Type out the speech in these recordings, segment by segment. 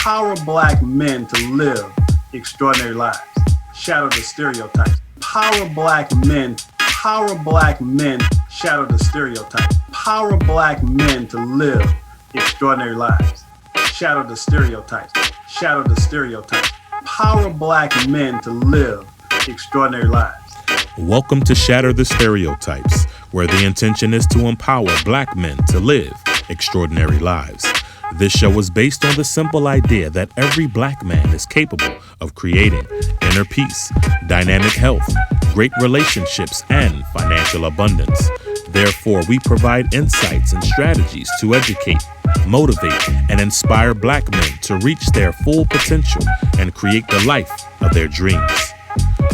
Empower Black men to live extraordinary lives. Shatter the stereotypes. Power Black men, shatter the stereotypes. Power Black men to live extraordinary lives. Shatter the stereotypes. Shatter the stereotypes. Power Black men to live extraordinary lives. Welcome to Shatter the Stereotypes, where the intention is to empower Black men to live extraordinary lives. This show is based on the simple idea that every Black man is capable of creating inner peace, dynamic health, great relationships, and financial abundance. Therefore, we provide insights and strategies to educate, motivate, and inspire Black men to reach their full potential and create the life of their dreams.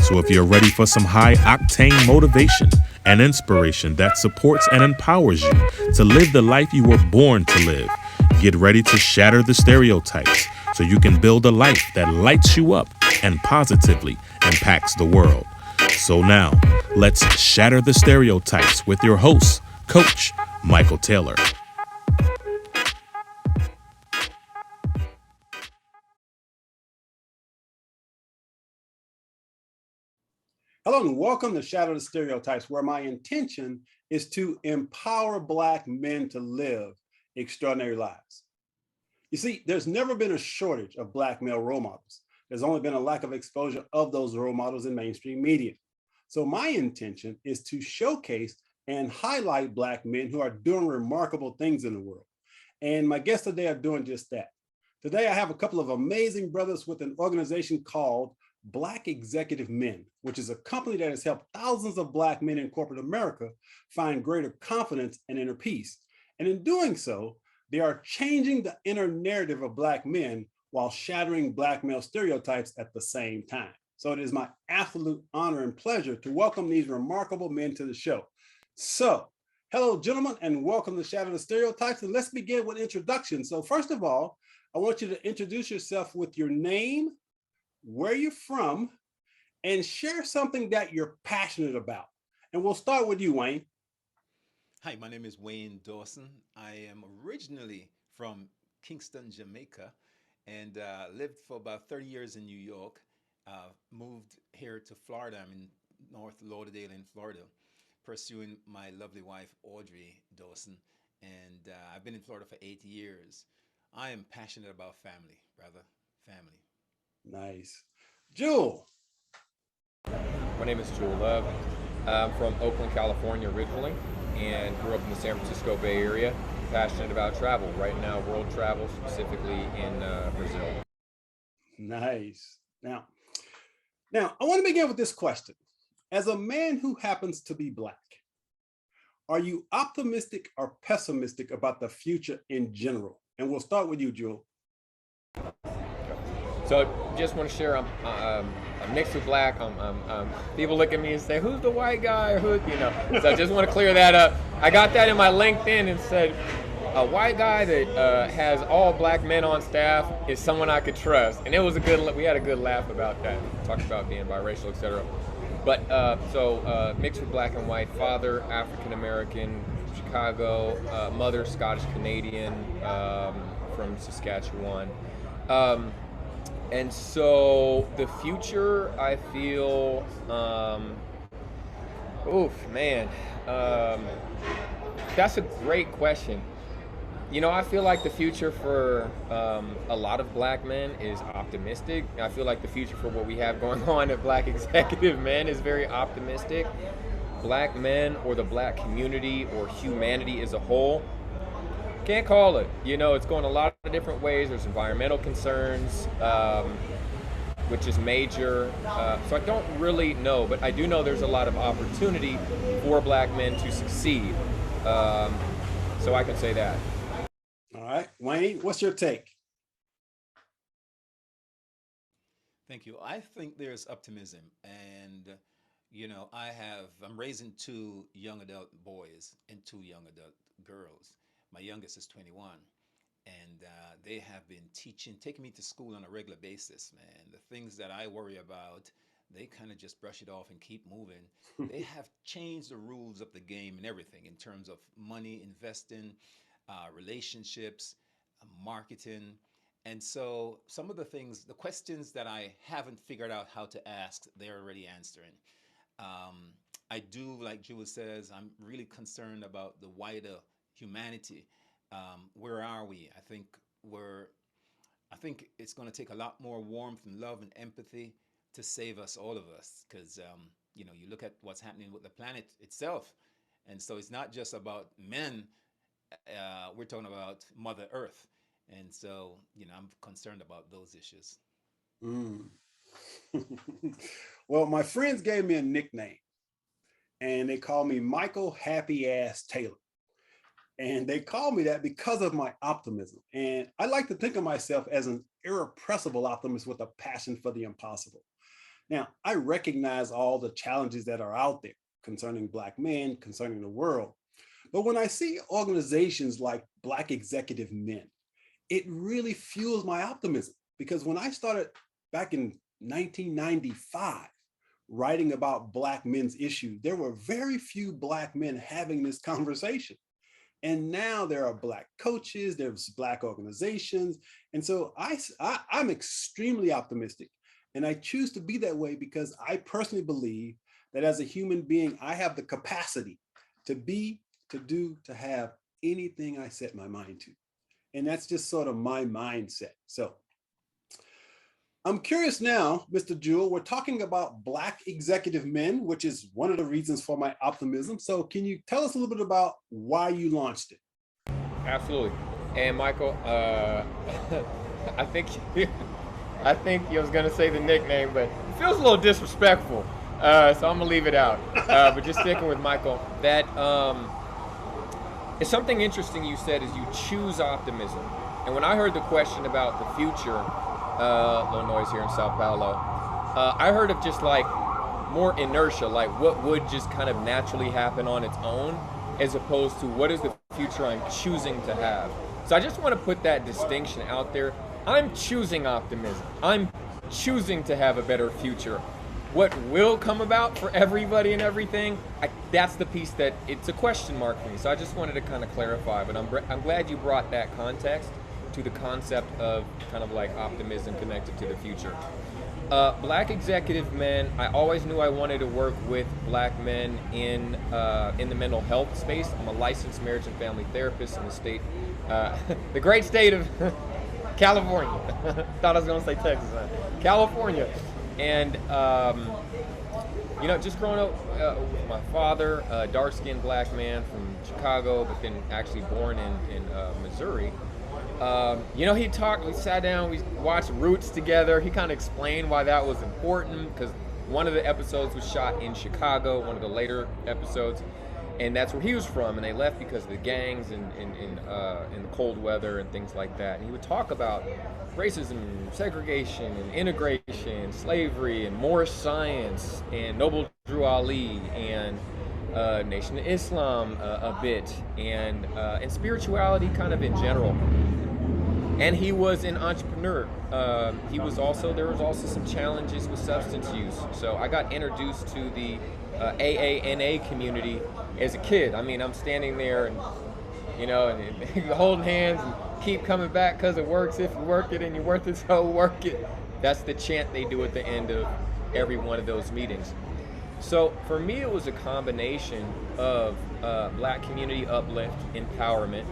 So if you're ready for some high-octane motivation and inspiration that supports and empowers you to live the life you were born to live, get ready to shatter the stereotypes so you can build a life that lights you up and positively impacts the world. So now, let's shatter the stereotypes with your host, Coach Michael Taylor. Hello and welcome to Shatter the Stereotypes, where my intention is to empower Black men to live extraordinary lives. You see, there's never been a shortage of Black male role models. There's only been a lack of exposure of those role models in mainstream media. So my intention is to showcase and highlight Black men who are doing remarkable things in the world. And my guests today are doing just that. Today, I have a couple of amazing brothers with an organization called Black Executive Men, which is a company that has helped thousands of Black men in corporate America find greater confidence and inner peace. And in doing so, they are changing the inner narrative of Black men while shattering Black male stereotypes at the same time. So it is my absolute honor and pleasure to welcome these remarkable men to the show. So, hello, gentlemen, and welcome to Shatter the Stereotypes. And let's begin with introductions. So first of all, I want you to introduce yourself with your name, where you're from, and share something that you're passionate about. And we'll start with you, Wayne. Hi, my name is Wayne Dawson. I am originally from Kingston, Jamaica, and lived for about 30 years in New York. Moved here to Florida. I'm in North Lauderdale in Florida, pursuing my lovely wife, Audrey Dawson. And I've been in Florida for 8 years. I am passionate about family, brother, family. Nice. Jewel. My name is Jewel Love. I'm from Oakland, California originally, and grew up in the San Francisco Bay Area. Passionate about travel. Right now, world travel, specifically in Brazil. Nice. Now, I want to begin with this question. As a man who happens to be Black, are you optimistic or pessimistic about the future in general? And we'll start with you, Jewel. So, just want to share. I'm mixed with Black. People look at me and say, "Who's the white guy?" Or who, you know. So, I just want to clear that up. I got that in my LinkedIn and said, a white guy that has all Black men on staff is someone I could trust, and it was we had a good laugh about that. Talked about being biracial, etc. But mixed with Black and white, father African American, Chicago, mother Scottish Canadian, from Saskatchewan. And so the future, I feel, that's a great question. You know, I feel like the future for a lot of Black men is optimistic. I feel like the future for what we have going on at Black Executive Men is very optimistic. Black men or the Black community or humanity as a whole, can't call it. You know, it's going a lot of different ways. There's environmental concerns, which is major. So I don't really know, but I do know there's a lot of opportunity for Black men to succeed. So I can say that. All right, Wayne, what's your take? Thank you. I think there's optimism, and I'm raising two young adult boys and two young adult girls. My youngest is 21, and they have been taking me to school on a regular basis, man. The things that I worry about, they kind of just brush it off and keep moving. They have changed the rules of the game and everything in terms of money, investing, relationships, marketing, And so some of the things, the questions that I haven't figured out how to ask, they're already answering. Um, I do, like Jules says, I'm really concerned about the wider humanity. Where are we? I think it's going to take a lot more warmth and love and empathy to save us, all of us, because you look at what's happening with the planet itself, and so it's not just about men. We're talking about Mother Earth, and so I'm concerned about those issues. Mm. Well, my friends gave me a nickname, and they call me Michael Happy Ass Taylor. And they call me that because of my optimism. And I like to think of myself as an irrepressible optimist with a passion for the impossible. Now, I recognize all the challenges that are out there concerning Black men, concerning the world. But when I see organizations like Black Executive Men, it really fuels my optimism, because when I started back in 1995 writing about Black men's issues, there were very few Black men having this conversation. And now there are Black coaches, there's Black organizations. And so I'm extremely optimistic. And I choose to be that way because I personally believe that as a human being, I have the capacity to be, to do, to have anything I set my mind to. And that's just sort of my mindset. So I'm curious now, Mr. Jewell, we're talking about Black executive men, which is one of the reasons for my optimism. So can you tell us a little bit about why you launched it? Absolutely. And Michael, I think you was gonna say the nickname, but it feels a little disrespectful. So I'm gonna leave it out. But just sticking with Michael, that it's something interesting you said is you choose optimism. And when I heard the question about the future, little noise here in Sao Paulo, I heard of just like more inertia, like what would just kind of naturally happen on its own, as opposed to what is the future I'm choosing to have. So I just want to put that distinction out there. I'm choosing optimism. I'm choosing to have a better future. What will come about for everybody and everything, that's the piece that it's a question mark for me. So I just wanted to kind of clarify, but I'm glad you brought that context to the concept of kind of like optimism connected to the future. Black executive men, I always knew I wanted to work with Black men in the mental health space. I'm a licensed marriage and family therapist in the state, the great state of California. Thought I was gonna say Texas, California. And just growing up with my father, a dark-skinned Black man from Chicago, but then actually born in Missouri. He talked, we sat down, we watched Roots together. He kind of explained why that was important, because one of the episodes was shot in Chicago, one of the later episodes, and that's where he was from, and they left because of the gangs and the cold weather and things like that. And he would talk about racism, segregation, and integration, slavery, and Moorish science, and Noble Drew Ali, and Nation of Islam a bit, and spirituality kind of in general. And he was an entrepreneur. There was also some challenges with substance use. So I got introduced to the AANA community as a kid. I mean, I'm standing there and holding hands and keep coming back because it works if you work it, and you worth it, so work it. That's the chant they do at the end of every one of those meetings. So for me, it was a combination of Black community uplift, empowerment,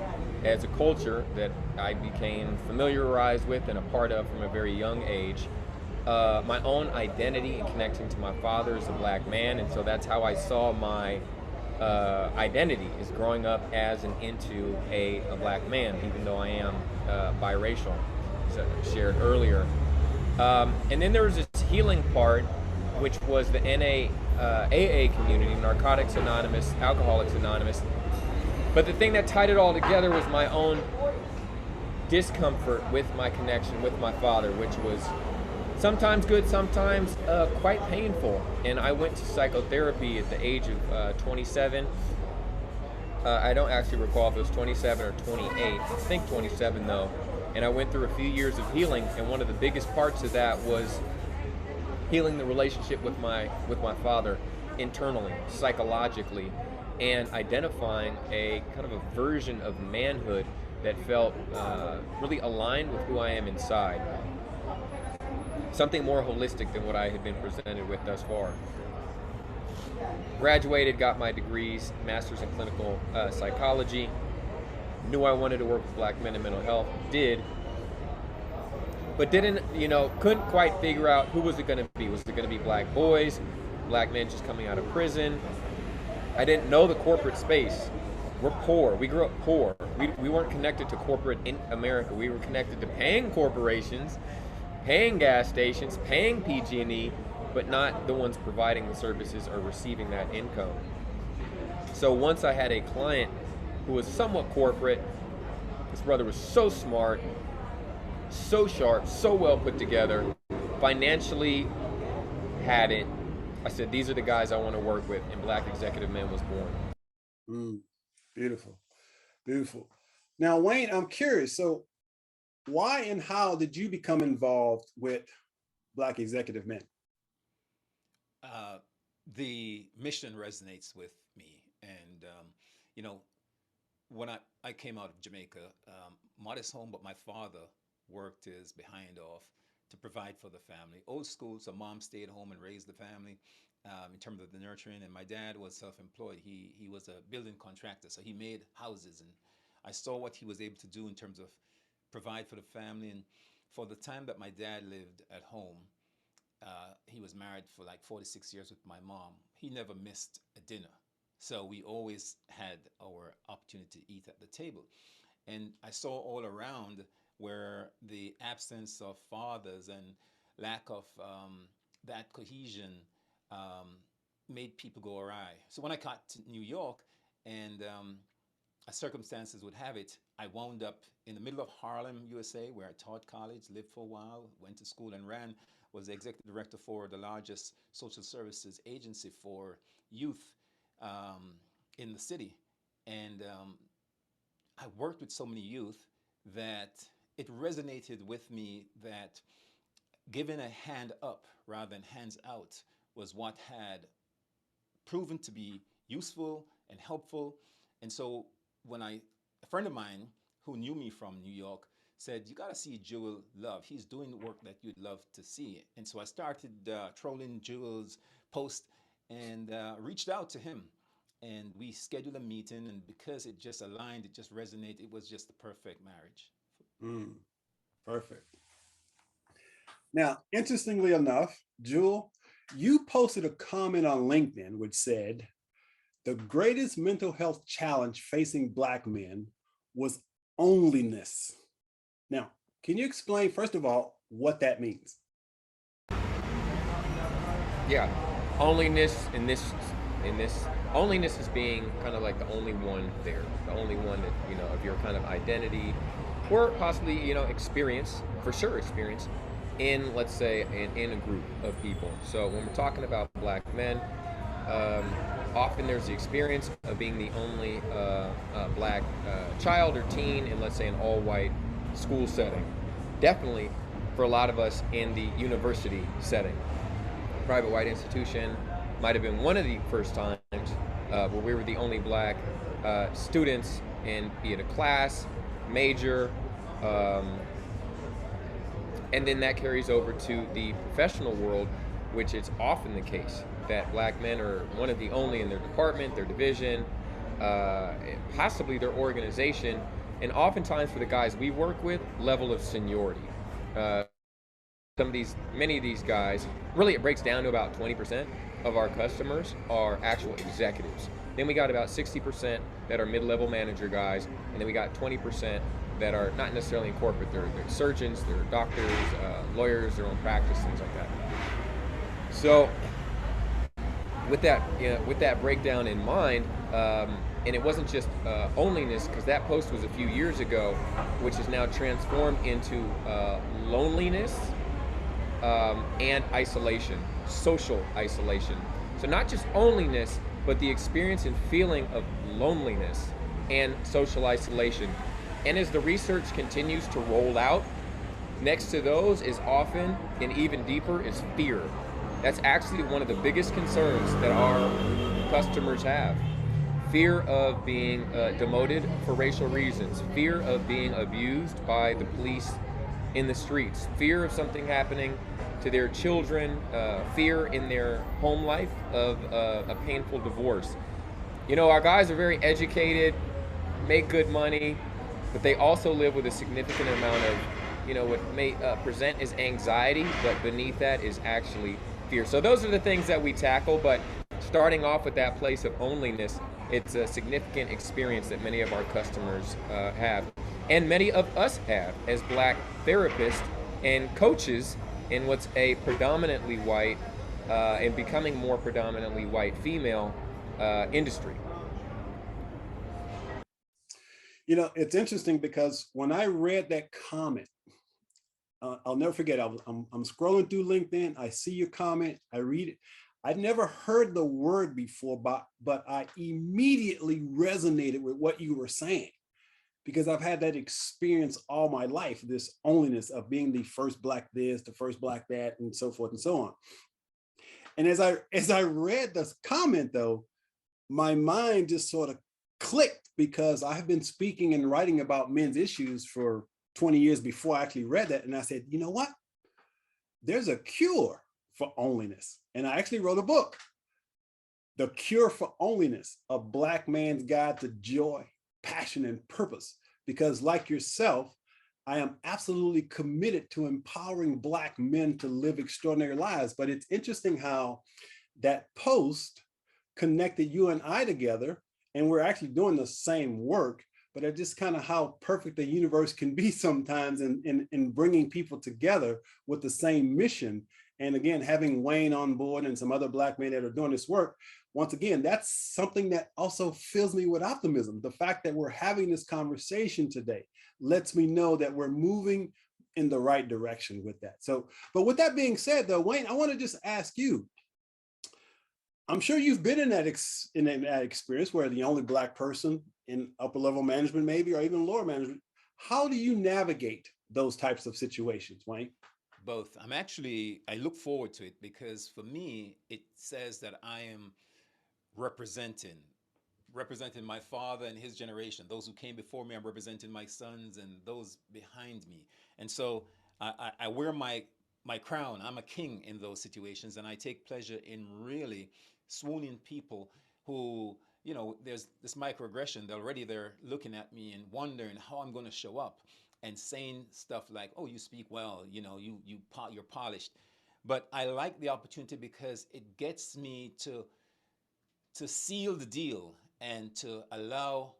as a culture that I became familiarized with and a part of from a very young age. My own identity and connecting to my father as a Black man, and so that's how I saw my identity, is growing up as and into a Black man, even though I am biracial, as I shared earlier. And then there was this healing part, which was the AA community, Narcotics Anonymous, Alcoholics Anonymous. But the thing that tied it all together was my own discomfort with my connection with my father, which was sometimes good, sometimes quite painful. And I went to psychotherapy at the age of 27. I don't actually recall if it was 27 or 28. I think 27 though. And I went through a few years of healing, and one of the biggest parts of that was healing the relationship with my father internally, psychologically, and identifying a kind of a version of manhood that felt really aligned with who I am inside. Something more holistic than what I had been presented with thus far. Graduated, got my degrees, master's in clinical psychology. Knew I wanted to work with black men in mental health. Did. But didn't, couldn't quite figure out who was it going to be. Was it going to be black boys, black men just coming out of prison? I didn't know the corporate space. We're poor. We grew up poor. We weren't connected to corporate in America. We were connected to paying corporations, paying gas stations, paying PG&E, but not the ones providing the services or receiving that income. So once I had a client who was somewhat corporate, this brother was so smart, so sharp, so well put together, financially had it. I said, these are the guys I want to work with, and Black Executive Men was born. Beautiful, beautiful. Now, Wayne, I'm curious. So why and how did you become involved with Black Executive Men? The mission resonates with me. And, when I came out of Jamaica, modest home, but my father worked his behind off to provide for the family. Old school, so mom stayed home and raised the family in terms of the nurturing. And my dad was self-employed. He was a building contractor, so he made houses. And I saw what he was able to do in terms of provide for the family. And for the time that my dad lived at home, he was married for like 46 years with my mom. He never missed a dinner. So we always had our opportunity to eat at the table. And I saw all around where the absence of fathers and lack of that cohesion made people go awry. So when I got to New York, and as circumstances would have it, I wound up in the middle of Harlem, USA, where I taught college, lived for a while, went to school and was the executive director for the largest social services agency for youth in the city. And I worked with so many youth that it resonated with me that giving a hand up rather than hands out was what had proven to be useful and helpful. And so when a friend of mine who knew me from New York said, you got to see Jewel Love. He's doing the work that you'd love to see. And so I started trolling Jewel's post and reached out to him. And we scheduled a meeting. And because it just aligned, it just resonated, it was just the perfect marriage. Perfect. Now, interestingly enough, Jewel, you posted a comment on LinkedIn which said, the greatest mental health challenge facing Black men was onlyness. Now, can you explain, first of all, what that means? Yeah, onlyness in this onlyness is being kind of like the only one there, the only one that, of your kind of identity, or possibly, experience in, let's say, in a group of people. So when we're talking about Black men, often there's the experience of being the only Black child or teen in, let's say, an all-white school setting. Definitely for a lot of us in the university setting. Private white institution might have been one of the first times where we were the only Black students in, be it a class, major, and then that carries over to the professional world, which is often the case that Black men are one of the only in their department, their division, possibly their organization, and oftentimes for the guys we work with, level of seniority. Many of these guys, really it breaks down to about 20% of our customers are actual executives. Then we got about 60% that are mid-level manager guys, and then we got 20% that are not necessarily in corporate. They're surgeons, they're doctors, lawyers, their own practice, things like that. So with that breakdown in mind, and it wasn't just onlyness, because that post was a few years ago, which is now transformed into loneliness and isolation, social isolation. So not just onlyness, but the experience and feeling of loneliness and social isolation. And as the research continues to roll out, next to those is often, and even deeper, is fear. That's actually one of the biggest concerns that our customers have. fear of being demoted for racial reasons, fear of being abused by the police in the streets, fear of something happening to their children, fear in their home life of a painful divorce. You know, our guys are very educated, make good money, but they also live with a significant amount of, you know, what may present as anxiety, but beneath that is actually fear. So those are the things that we tackle, but starting off with that place of onlyness, it's a significant experience that many of our customers have, and many of us have as Black therapists and coaches in what's a predominantly white and becoming more predominantly white female industry. You know, it's interesting because when I read that comment, I'll never forget. I'm scrolling through LinkedIn. I see your comment. I read it. I'd never heard the word before, but I immediately resonated with what you were saying, because I've had that experience all my life, this onlyness of being the first Black this, the first Black that, and so forth and so on. And as I read this comment, though, my mind just sort of clicked, because I have been speaking and writing about men's issues for 20 years before I actually read that. And I said, you know what? There's a cure for onlyness. And I actually wrote a book, The Cure for Onlyness, A Black Man's Guide to Joy, Passion, and Purpose. Because like yourself, I am absolutely committed to empowering Black men to live extraordinary lives. But it's interesting how that post connected you and I together, and we're actually doing the same work, but it's just kind of how perfect the universe can be sometimes in bringing people together with the same mission. And again, having Wayne on board and some other Black men that are doing this work, once again, that's something that also fills me with optimism. The fact that we're having this conversation today lets me know that we're moving in the right direction with that. So, but with that being said, though, Wayne, I want to just ask you, I'm sure you've been in that experience where the only Black person in upper level management, maybe, or even lower management. How do you navigate those types of situations, Wayne? Both. I look forward to it, because for me, it says that I am representing my father and his generation. Those who came before me, I'm representing my sons and those behind me. And so I wear my crown. I'm a king in those situations, and I take pleasure in really swooning people who, you know, there's this microaggression. They're looking at me and wondering how I'm going to show up, and saying stuff like, "Oh, you speak well, you know, you're polished." But I like the opportunity because it gets me to seal the deal and to allow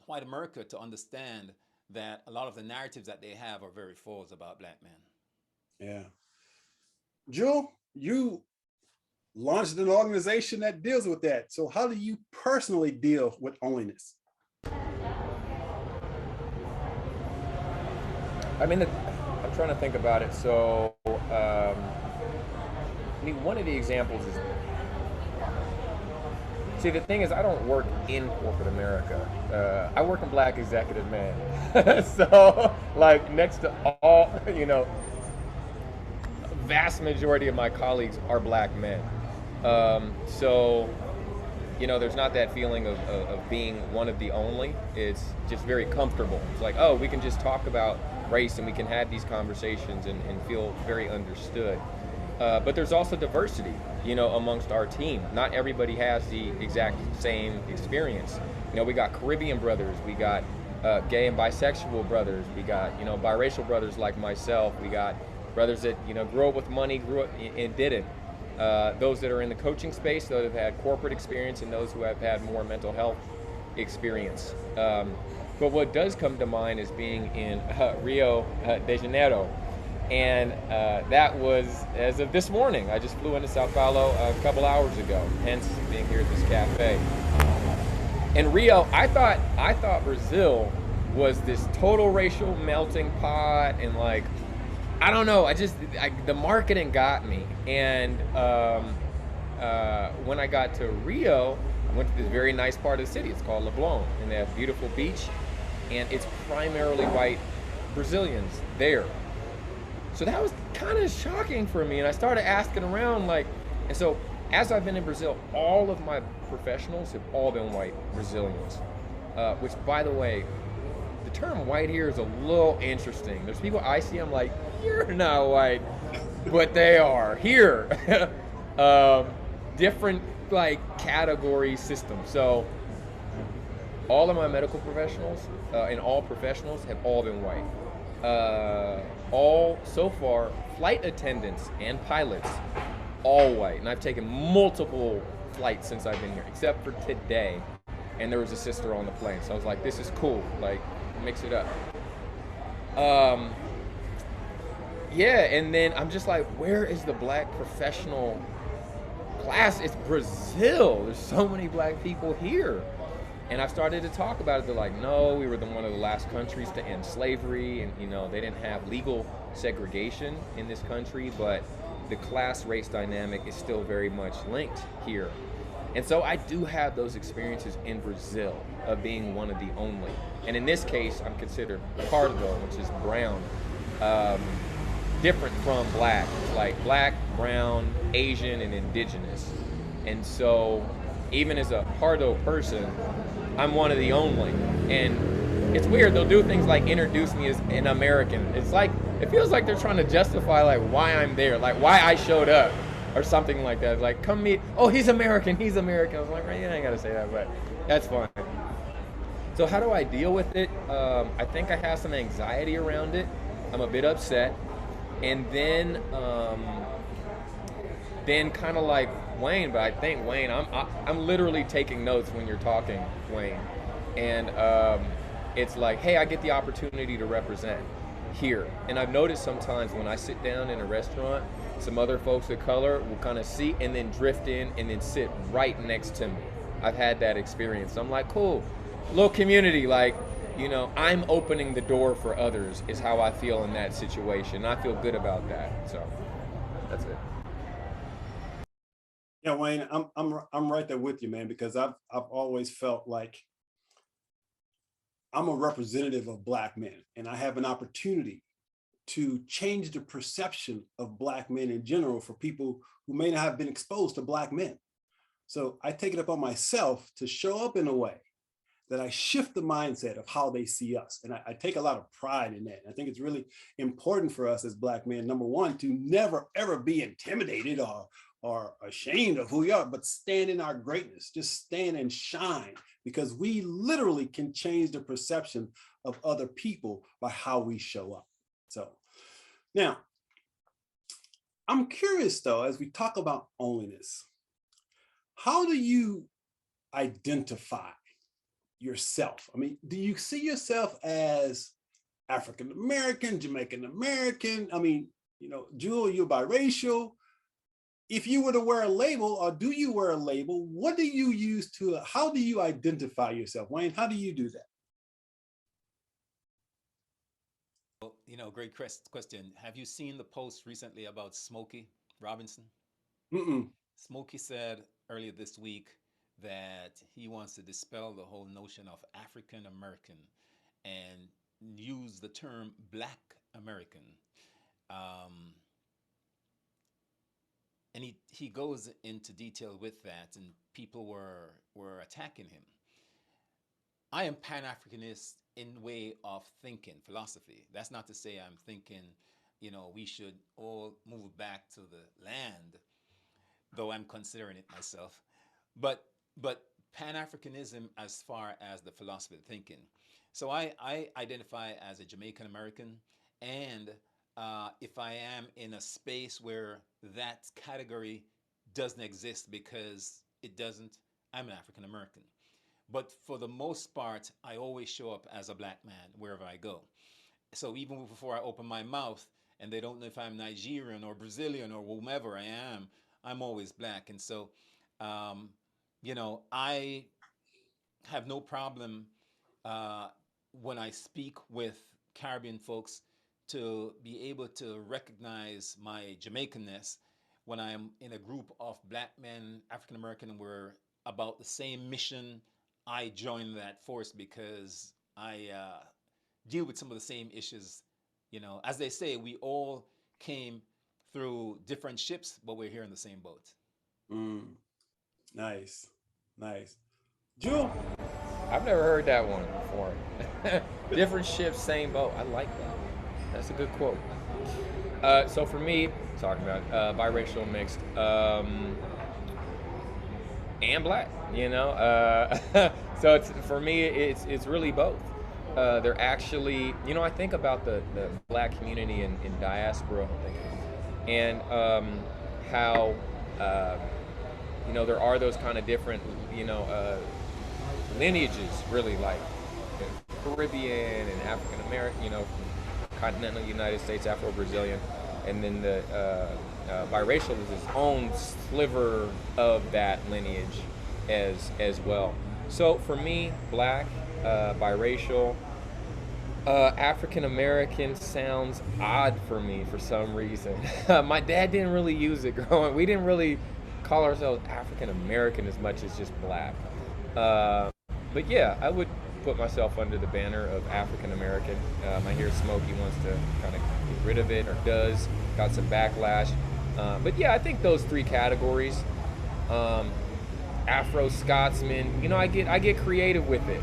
white America to understand that a lot of the narratives that they have are very false about Black men. Yeah. Jewel, you launched an organization that deals with that. So how do you personally deal with onlyness? I mean, I'm trying to think about it. So, I mean, one of the examples is, see, the thing is, I don't work in corporate America. I work in Black executive man. So, like, next to all, you know, vast majority of my colleagues are Black men. So, you know, there's not that feeling of being one of the only. It's just very comfortable. It's like, oh, we can just talk about race and we can have these conversations and feel very understood. But there's also diversity, you know, amongst our team. Not everybody has the exact same experience. You know, we got Caribbean brothers, we got gay and bisexual brothers, we got, you know, biracial brothers like myself, we got brothers that, you know, grew up with money, grew up and didn't. Those that are in the coaching space, those that have had corporate experience, and those who have had more mental health experience. But what does come to mind is being in Rio de Janeiro. And that was as of this morning. I just flew into Sao Paulo a couple hours ago, hence being here at this cafe. In Rio, I thought Brazil was this total racial melting pot, and like, I don't know, the marketing got me. And when I got to Rio, I went to this very nice part of the city. It's called Leblon, and they have a beautiful beach, and it's primarily white Brazilians there. So that was kind of shocking for me, and I started asking around, like, and so As I've been in Brazil, all of my professionals have all been white Brazilians. Which, by the way, the term white here is a little interesting. There's people I see, I'm like, you're not white, but they are here. um, Different like category system. So all of my medical professionals and all professionals have all been white. All so far, flight attendants and pilots, all white. And I've taken multiple flights since I've been here, except for today. And there was a sister on the plane. So I was like, this is cool. Like, mix it up. Um, yeah, and then I'm just like, where is the black professional class? It's Brazil. There's so many black people here. And I've started to talk about it. They're like, no, we were one of the last countries to end slavery, and they didn't have legal segregation in this country, but the class race dynamic is still very much linked here. And so I do have those experiences in Brazil of being one of the only. And in this case, I'm considered pardo, which is brown, different from black. It's like black, brown, Asian, and indigenous. And so even as a pardo person, I'm one of the only. And it's weird, they'll do things like introduce me as an American. It's like, it feels like they're trying to justify like why I'm there, like why I showed up or something like that. It's like, come meet, oh, he's American. I was like, right, yeah, I ain't gotta say that, but that's fine. So how do I deal with it? I think I have some anxiety around it. I'm a bit upset. And then kind of like Wayne, but I think Wayne, I'm literally taking notes when you're talking, Wayne, and it's like, hey, I get the opportunity to represent here, and I've noticed sometimes when I sit down in a restaurant, some other folks of color will kind of see and then drift in and then sit right next to me. I've had that experience. I'm like, cool, little community, like, I'm opening the door for others is how I feel in that situation. I feel good about that. So that's it. Yeah, Wayne, I'm right there with you, man, because I've always felt like I'm a representative of black men, and I have an opportunity to change the perception of black men in general for people who may not have been exposed to black men. So I take it upon myself to show up in a way that I shift the mindset of how they see us. And I take a lot of pride in that. And I think it's really important for us as black men, number one, to never, ever be intimidated or ashamed of who we are, but stand in our greatness, just stand and shine, because we literally can change the perception of other people by how we show up. So now, I'm curious though, as we talk about onlyness, how do you identify yourself? I mean, do you see yourself as African American, Jamaican American? I mean, Jewel, you're biracial. If you were to wear a label, or do you wear a label, what do you use how do you identify yourself? Wayne, how do you do that? Well, great question. Have you seen the post recently about Smokey Robinson? Mm-mm. Smokey said earlier this week that he wants to dispel the whole notion of African American and use the term Black American. Um, and he goes into detail with that, and people were attacking him. I am Pan-Africanist in way of thinking, philosophy. That's not to say I'm thinking, we should all move back to the land, though I'm considering it myself. But Pan-Africanism as far as the philosophy of thinking. So I identify as a Jamaican American, and if I am in a space where that category doesn't exist because it doesn't, I'm an African American. But for the most part, I always show up as a black man wherever I go. So even before I open my mouth and they don't know if I'm Nigerian or Brazilian or whomever I am, I'm always black. And so, um, I have no problem uh, when I speak with Caribbean folks to be able to recognize my Jamaicanness when I'm in a group of black men, African American, we're about the same mission. I join that force because I deal with some of the same issues. As they say, we all came through different ships, but we're here in the same boat. Mm, nice, nice. Jewel. I've never heard that one before. Different ships, same boat. I like that. That's a good quote. So for me, talking about biracial mixed and black, you know. So it's, for me, it's really both. They're actually, you know, I think about the black community in diaspora, and how you know there are those kind of different, you know, lineages, really, like Caribbean and African American, you know, from continental United States, Afro-Brazilian, and then the biracial is its own sliver of that lineage as well. So for me, black, biracial, African American sounds odd for me for some reason. My dad didn't really use it growing. We didn't really call ourselves African American as much as just black. But yeah, I would put myself under the banner of African American. I hear Smokey wants to kind of get rid of it, or does. Got some backlash. But yeah, I think those three categories. Afro Scotsman. You know, I get creative with it.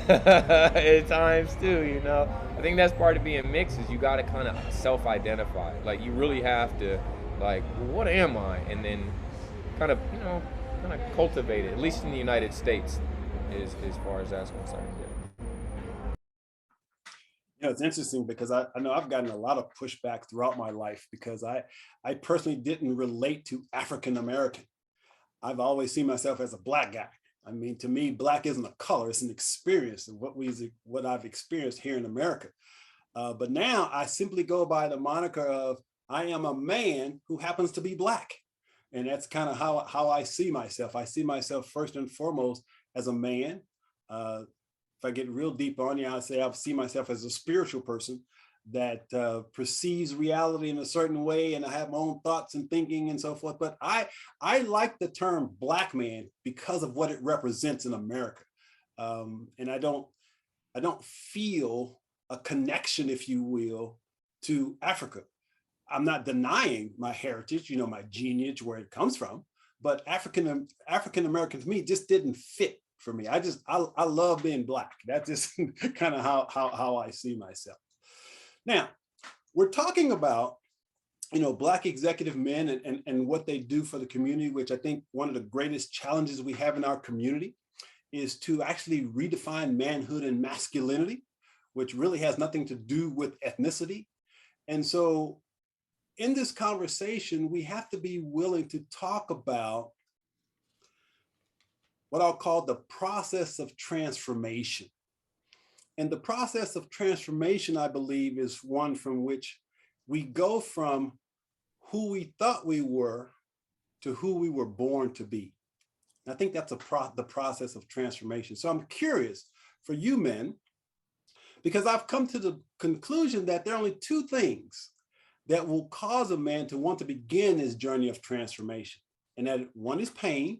At times too, you know. I think that's part of being mixed, is you got to kind of self-identify. Like, you really have to, like, what am I? And then kind of, you know, kind of cultivate it, at least in the United States, is as far as that's concerned. You know, it's interesting because I know I've gotten a lot of pushback throughout my life because I personally didn't relate to African American. I've always seen myself as a black guy. I mean, to me, black isn't a color; it's an experience of what I've experienced here in America. But now I simply go by the moniker of I am a man who happens to be black, and that's kind of how I see myself. I see myself first and foremost as a man. If I get real deep on you, I say I see myself as a spiritual person that perceives reality in a certain way, and I have my own thoughts and thinking and so forth. But I like the term black man because of what it represents in America, and I don't feel a connection, if you will, to Africa. I'm not denying my heritage, you know, my lineage, where it comes from, but African American to me just didn't fit for me. I love being black. That's just kind of how I see myself. Now, we're talking about, you know, black executive men and what they do for the community, which I think one of the greatest challenges we have in our community is to actually redefine manhood and masculinity, which really has nothing to do with ethnicity. And so in this conversation, we have to be willing to talk about what I'll call the process of transformation. And the process of transformation, I believe, is one from which we go from who we thought we were to who we were born to be. And I think that's the process of transformation. So I'm curious for you men, because I've come to the conclusion that there are only two things that will cause a man to want to begin his journey of transformation. And that one is pain,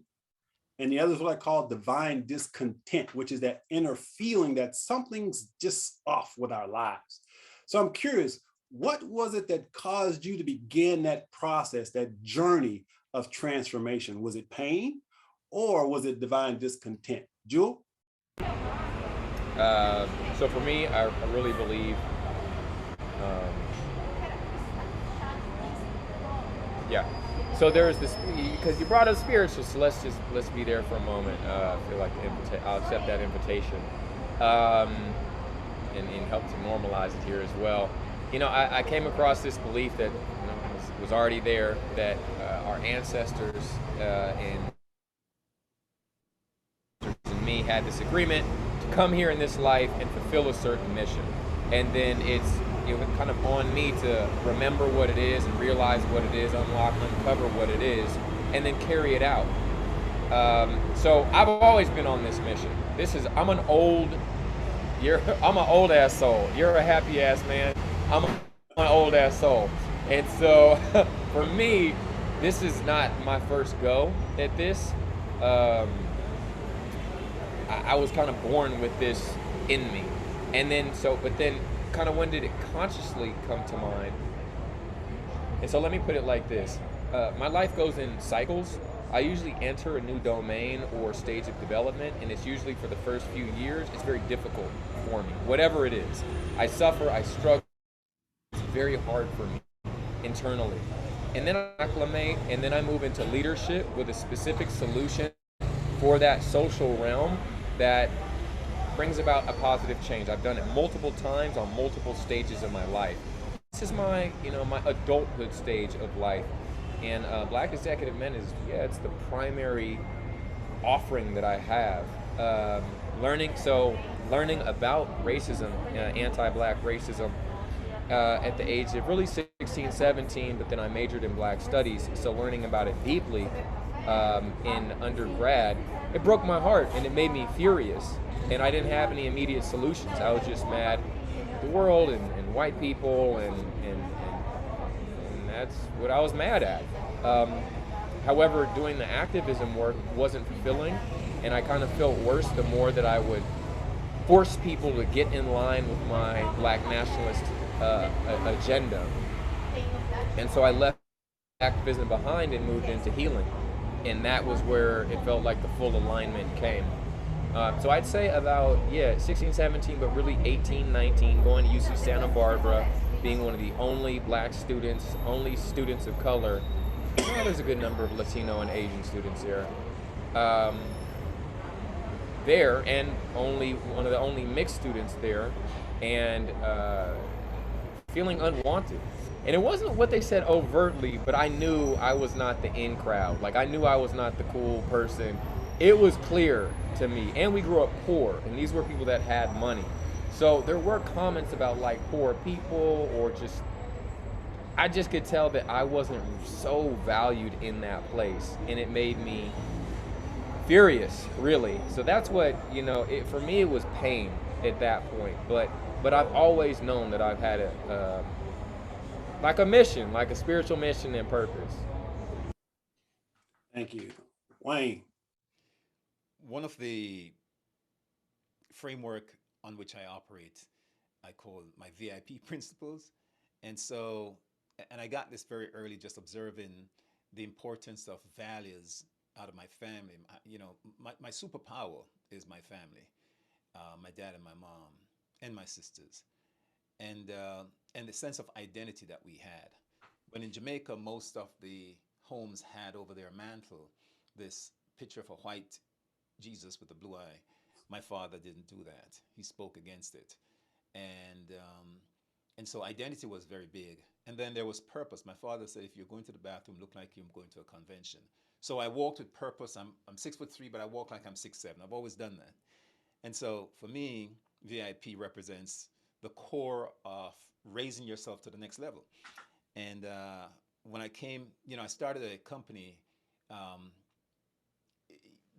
and the other is what I call divine discontent, which is that inner feeling that something's just off with our lives. So I'm curious, what was it that caused you to begin that process, that journey of transformation? Was it pain or was it divine discontent? Jewel? So for me, I really believe, yeah. So there's this, because you brought up spiritual, so let's be there for a moment. I feel like I'll accept that invitation, and help to normalize it here as well. You know, I came across this belief that, you know, was already there, that our ancestors and me had this agreement to come here in this life and fulfill a certain mission, and then it's kind of on me to remember what it is and realize what it is, uncover what it is, and then carry it out. So I've always been on this mission. I'm an old ass soul. You're a happy ass man. I'm an old ass soul. And so for me, this is not my first go at this. I was kind of born with this in me. And then, kind of when did it consciously come to mind? And so let me put it like this. My life goes in cycles. I usually enter a new domain or stage of development, and it's usually for the first few years. It's very difficult for me, whatever it is. I suffer, I struggle. It's very hard for me internally. And then I acclimate, and then I move into leadership with a specific solution for that social realm that brings about a positive change. I've done it multiple times on multiple stages of my life. This is my, my adulthood stage of life. And Black Executive Men is, yeah, it's the primary offering that I have. Learning about racism, anti-Black racism, at the age of really 16, 17, but then I majored in Black Studies, so learning about it deeply in undergrad, it broke my heart and it made me furious. And I didn't have any immediate solutions. I was just mad at the world and white people, and that's what I was mad at. However, doing the activism work wasn't fulfilling, and I kind of felt worse the more that I would force people to get in line with my Black nationalist agenda. And so I left activism behind and moved into healing. And that was where it felt like the full alignment came. So I'd say about, 16, 17, but really 18, 19, going to UC Santa Barbara, being one of the only Black students, only students of color. Well, there's a good number of Latino and Asian students there. There, and only one of the only mixed students there, and feeling unwanted. And it wasn't what they said overtly, but I knew I was not the in crowd. Like, I knew I was not the cool person. It was clear to me. And we grew up poor, and these were people that had money. So there were comments about like poor people, or just, I just could tell that I wasn't so valued in that place. And it made me furious, really. So that's what, for me it was pain at that point. But I've always known that I've had like a mission, like a spiritual mission and purpose. Thank you. Wayne. One of the framework on which I operate, I call my VIP principles. And so, and I got this very early, just observing the importance of values out of my family. My superpower is my family, my dad and my mom and my sisters, and the sense of identity that we had. But in Jamaica, most of the homes had over their mantle this picture of a white Jesus with a blue eye. My father didn't do that. He spoke against it, and and so identity was very big. And then there was purpose. My father said, if you're going to the bathroom, look like you're going to a convention. So I walked with purpose. I'm 6'3", but I walk like I'm 6'7". I've always done that. And so for me, VIP represents the core of raising yourself to the next level. And when I came, I started a company. Um,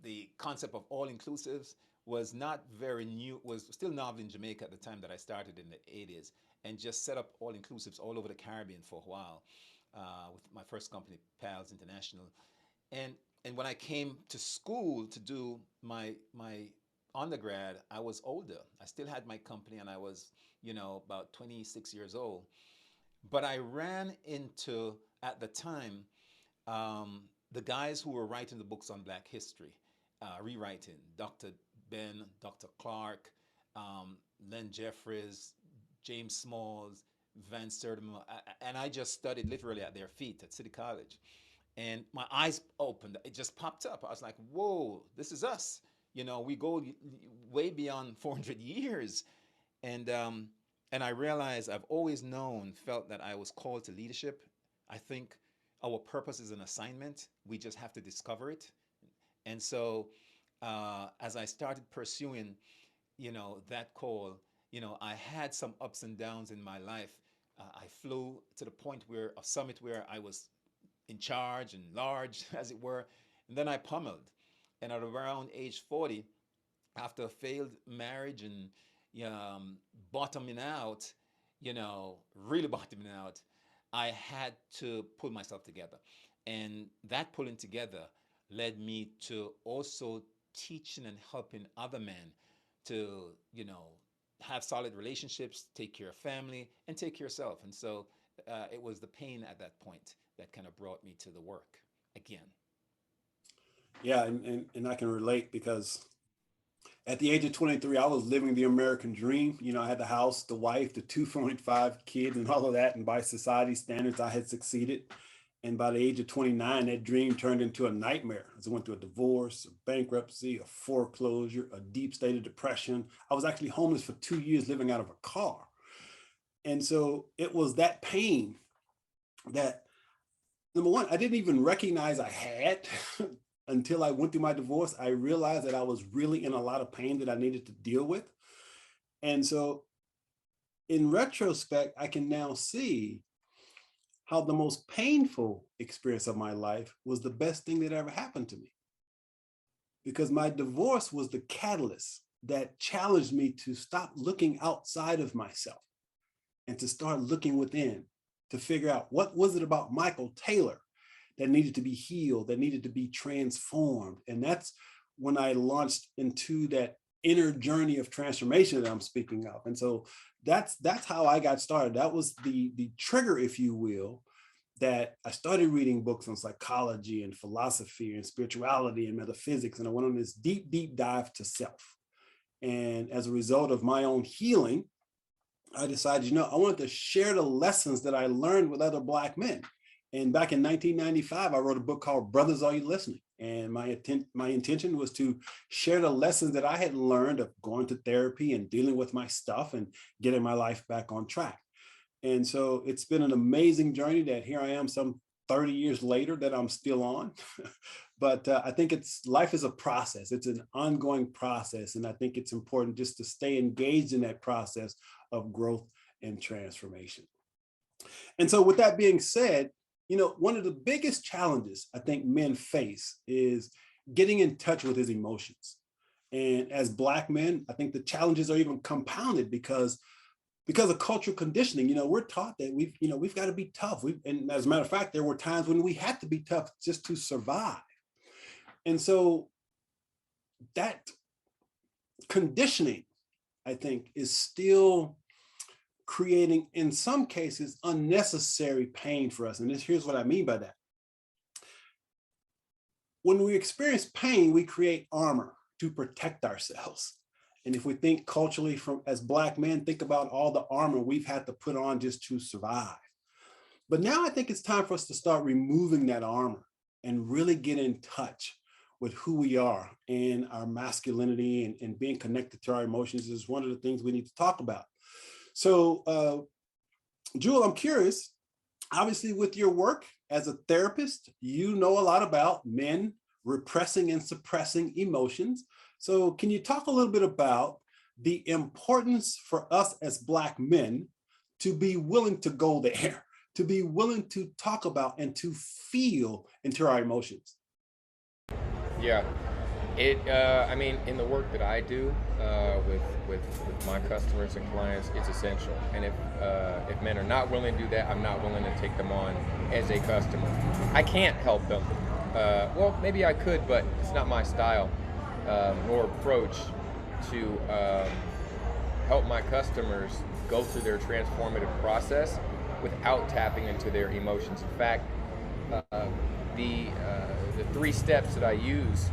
the concept of all inclusives was not very new, was still novel in Jamaica at the time that I started in the 80s, and just set up all inclusives all over the Caribbean for a while with my first company, Pals International. And and when I came to school to do my undergrad, I was older. I still had my company, and I was, about 26 years old. But I ran into, at the time, the guys who were writing the books on Black history, rewriting Dr. Ben, Dr. Clark, Len Jeffries, James Smalls, Van Sertima, and I just studied literally at their feet at City College. And my eyes opened. It just popped up. I was like, whoa, this is us. We go way beyond 400 years. And, um, and I realized I've always felt that I was called to leadership. I think our purpose is an assignment. We just have to discover it. And so as I started pursuing, that call, I had some ups and downs in my life. I flew to the point where a summit where I was in charge and large, as it were, and then I pummeled. And at around age 40, after a failed marriage and bottoming out, really bottoming out, I had to pull myself together. And that pulling together led me to also teaching and helping other men to, have solid relationships, take care of family, and take care of yourself. And so it was the pain at that point that kind of brought me to the work again. Yeah, and I can relate because at the age of 23, I was living the American dream. You know, I had the house, the wife, the 2.5 kids, and all of that. And by society standards, I had succeeded. And by the age of 29, that dream turned into a nightmare as I went through a divorce, a bankruptcy, a foreclosure, a deep state of depression. I was actually homeless for 2 years living out of a car. And so it was that pain that, number one, I didn't even recognize I had until I went through my divorce. I realized that I was really in a lot of pain that I needed to deal with. And so in retrospect, I can now see how the most painful experience of my life was the best thing that ever happened to me. Because my divorce was the catalyst that challenged me to stop looking outside of myself and to start looking within, to figure out what was it about Michael Taylor that needed to be healed, that needed to be transformed. And that's when I launched into that inner journey of transformation that I'm speaking of. And so that's how I got started. That was the trigger, if you will, that I started reading books on psychology and philosophy and spirituality and metaphysics. And I went on this deep, deep dive to self. And as a result of my own healing, I decided, I wanted to share the lessons that I learned with other Black men. And back in 1995, I wrote a book called Brothers, Are You Listening? And my intention was to share the lessons that I had learned of going to therapy and dealing with my stuff and getting my life back on track. And so it's been an amazing journey that here I am some 30 years later that I'm still on. But I think life is a process. It's an ongoing process. And I think it's important just to stay engaged in that process of growth and transformation. And so with that being said, one of the biggest challenges I think men face is getting in touch with his emotions. And as Black men, I think the challenges are even compounded because of cultural conditioning. We're taught that we've got to be tough. And as a matter of fact, there were times when we had to be tough just to survive. And so that conditioning, I think, is still creating, in some cases, unnecessary pain for us. And here's what I mean by that. When we experience pain, we create armor to protect ourselves. And if we think culturally as Black men, think about all the armor we've had to put on just to survive. But now I think it's time for us to start removing that armor and really get in touch with who we are and our masculinity and being connected to our emotions is one of the things we need to talk about. So, Jewel, I'm curious, obviously with your work as a therapist, you know a lot about men repressing and suppressing emotions. So can you talk a little bit about the importance for us as Black men to be willing to go there, to be willing to talk about and to feel into our emotions? Yeah, in the work that I do with my customers and clients, it's essential. And if men are not willing to do that, I'm not willing to take them on as a customer. I can't help them. Well, maybe I could, but it's not my style nor approach to help my customers go through their transformative process without tapping into their emotions. In fact, the 3 steps that I use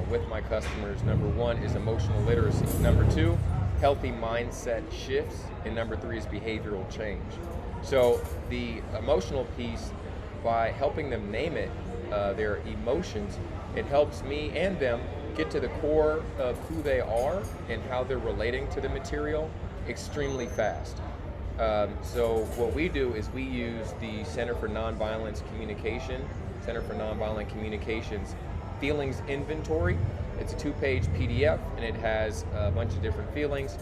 with my customers, number 1 is emotional literacy. Number 2, healthy mindset shifts. And number 3 is behavioral change. So the emotional piece, by helping them name it, their emotions, it helps me and them get to the core of who they are and how they're relating to the material extremely fast. So what we do is we use the Center for Nonviolent Communications Feelings Inventory. It's a 2-page PDF, and it has a bunch of different feelings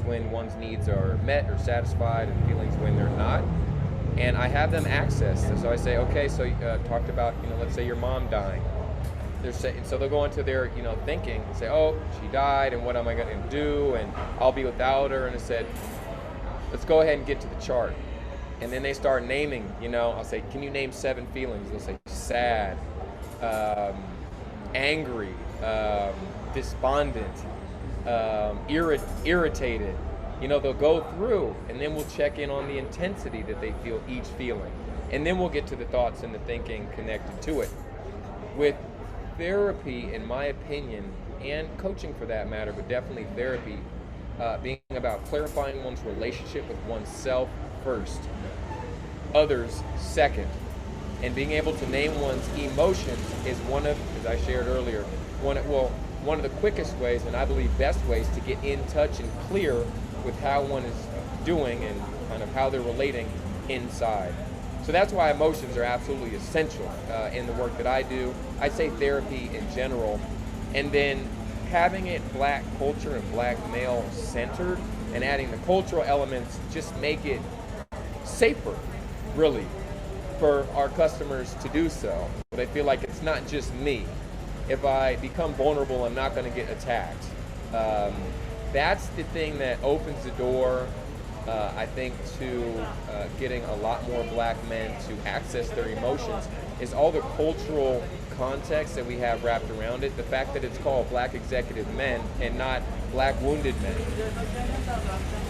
when one's needs are met or satisfied, and feelings when they're not. And I have them access. So I say, okay, so you talked about, let's say your mom dying. So they'll go into their, thinking and say, oh, she died, and what am I going to do? And I'll be without her. And I said, let's go ahead and get to the chart. And then they start naming, I'll say, can you name 7 feelings? They'll say sad, angry, despondent, irritated. They'll go through, and then we'll check in on the intensity that they feel each feeling. and then we'll get to the thoughts and the thinking connected to it. With therapy, in my opinion, and coaching for that matter, but definitely therapy, being about clarifying one's relationship with oneself first, others second, and being able to name one's emotions is one of, as I shared earlier, one of the quickest ways, and I believe best ways, to get in touch and clear with how one is doing and kind of how they're relating inside. So that's why emotions are absolutely essential in the work that I do. I'd say therapy in general, and then having it Black culture and Black male centered, and adding the cultural elements just make it safer, really, for our customers to do so. But I feel like it's not just me. If I become vulnerable, I'm not going to get attacked. That's the thing that opens the door, I think, to getting a lot more Black men to access their emotions, is all the cultural context that we have wrapped around it. The fact that it's called Black executive men and not Black wounded men,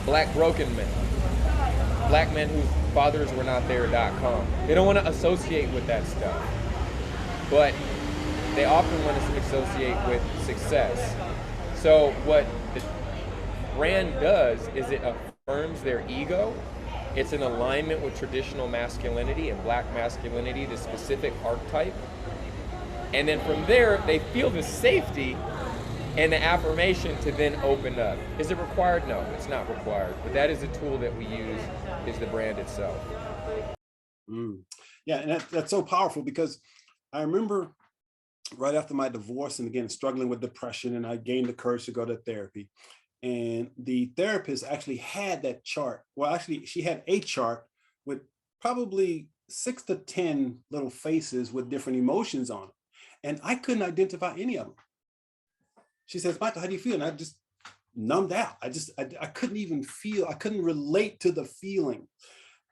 Black broken men, Black men whose fathers were not there.com. They don't want to associate with that stuff, but they often want to associate with success. So what the brand does is it affirms their ego. It's in alignment with traditional masculinity and Black masculinity, the specific archetype. And then from there, they feel the safety and the affirmation to then open up. Is it required? No, it's not required. But that is a tool that we use, is the brand itself. Yeah, and that's so powerful, because I remember right after my divorce, and again, struggling with depression, and I gained the courage to go to therapy. And the therapist actually had that chart. Well, actually, she had a chart with probably 6 to 10 little faces with different emotions on it. And I couldn't identify any of them. She says, Michael, how do you feel? And I just numbed out. I couldn't even feel, I couldn't relate to the feeling.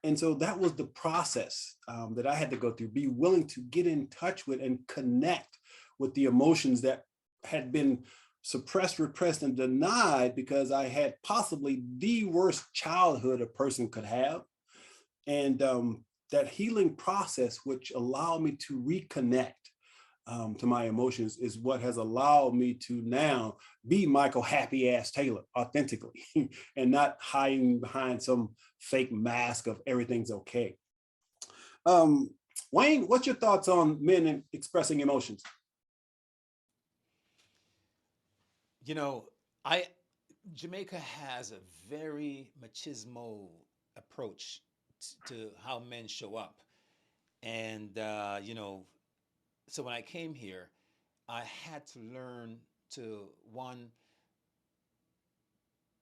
And so that was the process that I had to go through, be willing to get in touch with and connect with the emotions that had been suppressed, repressed, and denied, because I had possibly the worst childhood a person could have. And that healing process, which allowed me to reconnect to my emotions, is what has allowed me to now be Michael Happy Ass Taylor authentically, and not hiding behind some fake mask of everything's okay. Wayne, what's your thoughts on men expressing emotions? You know, Jamaica has a very machismo approach to how men show up. And, so when I came here, I had to learn to, one,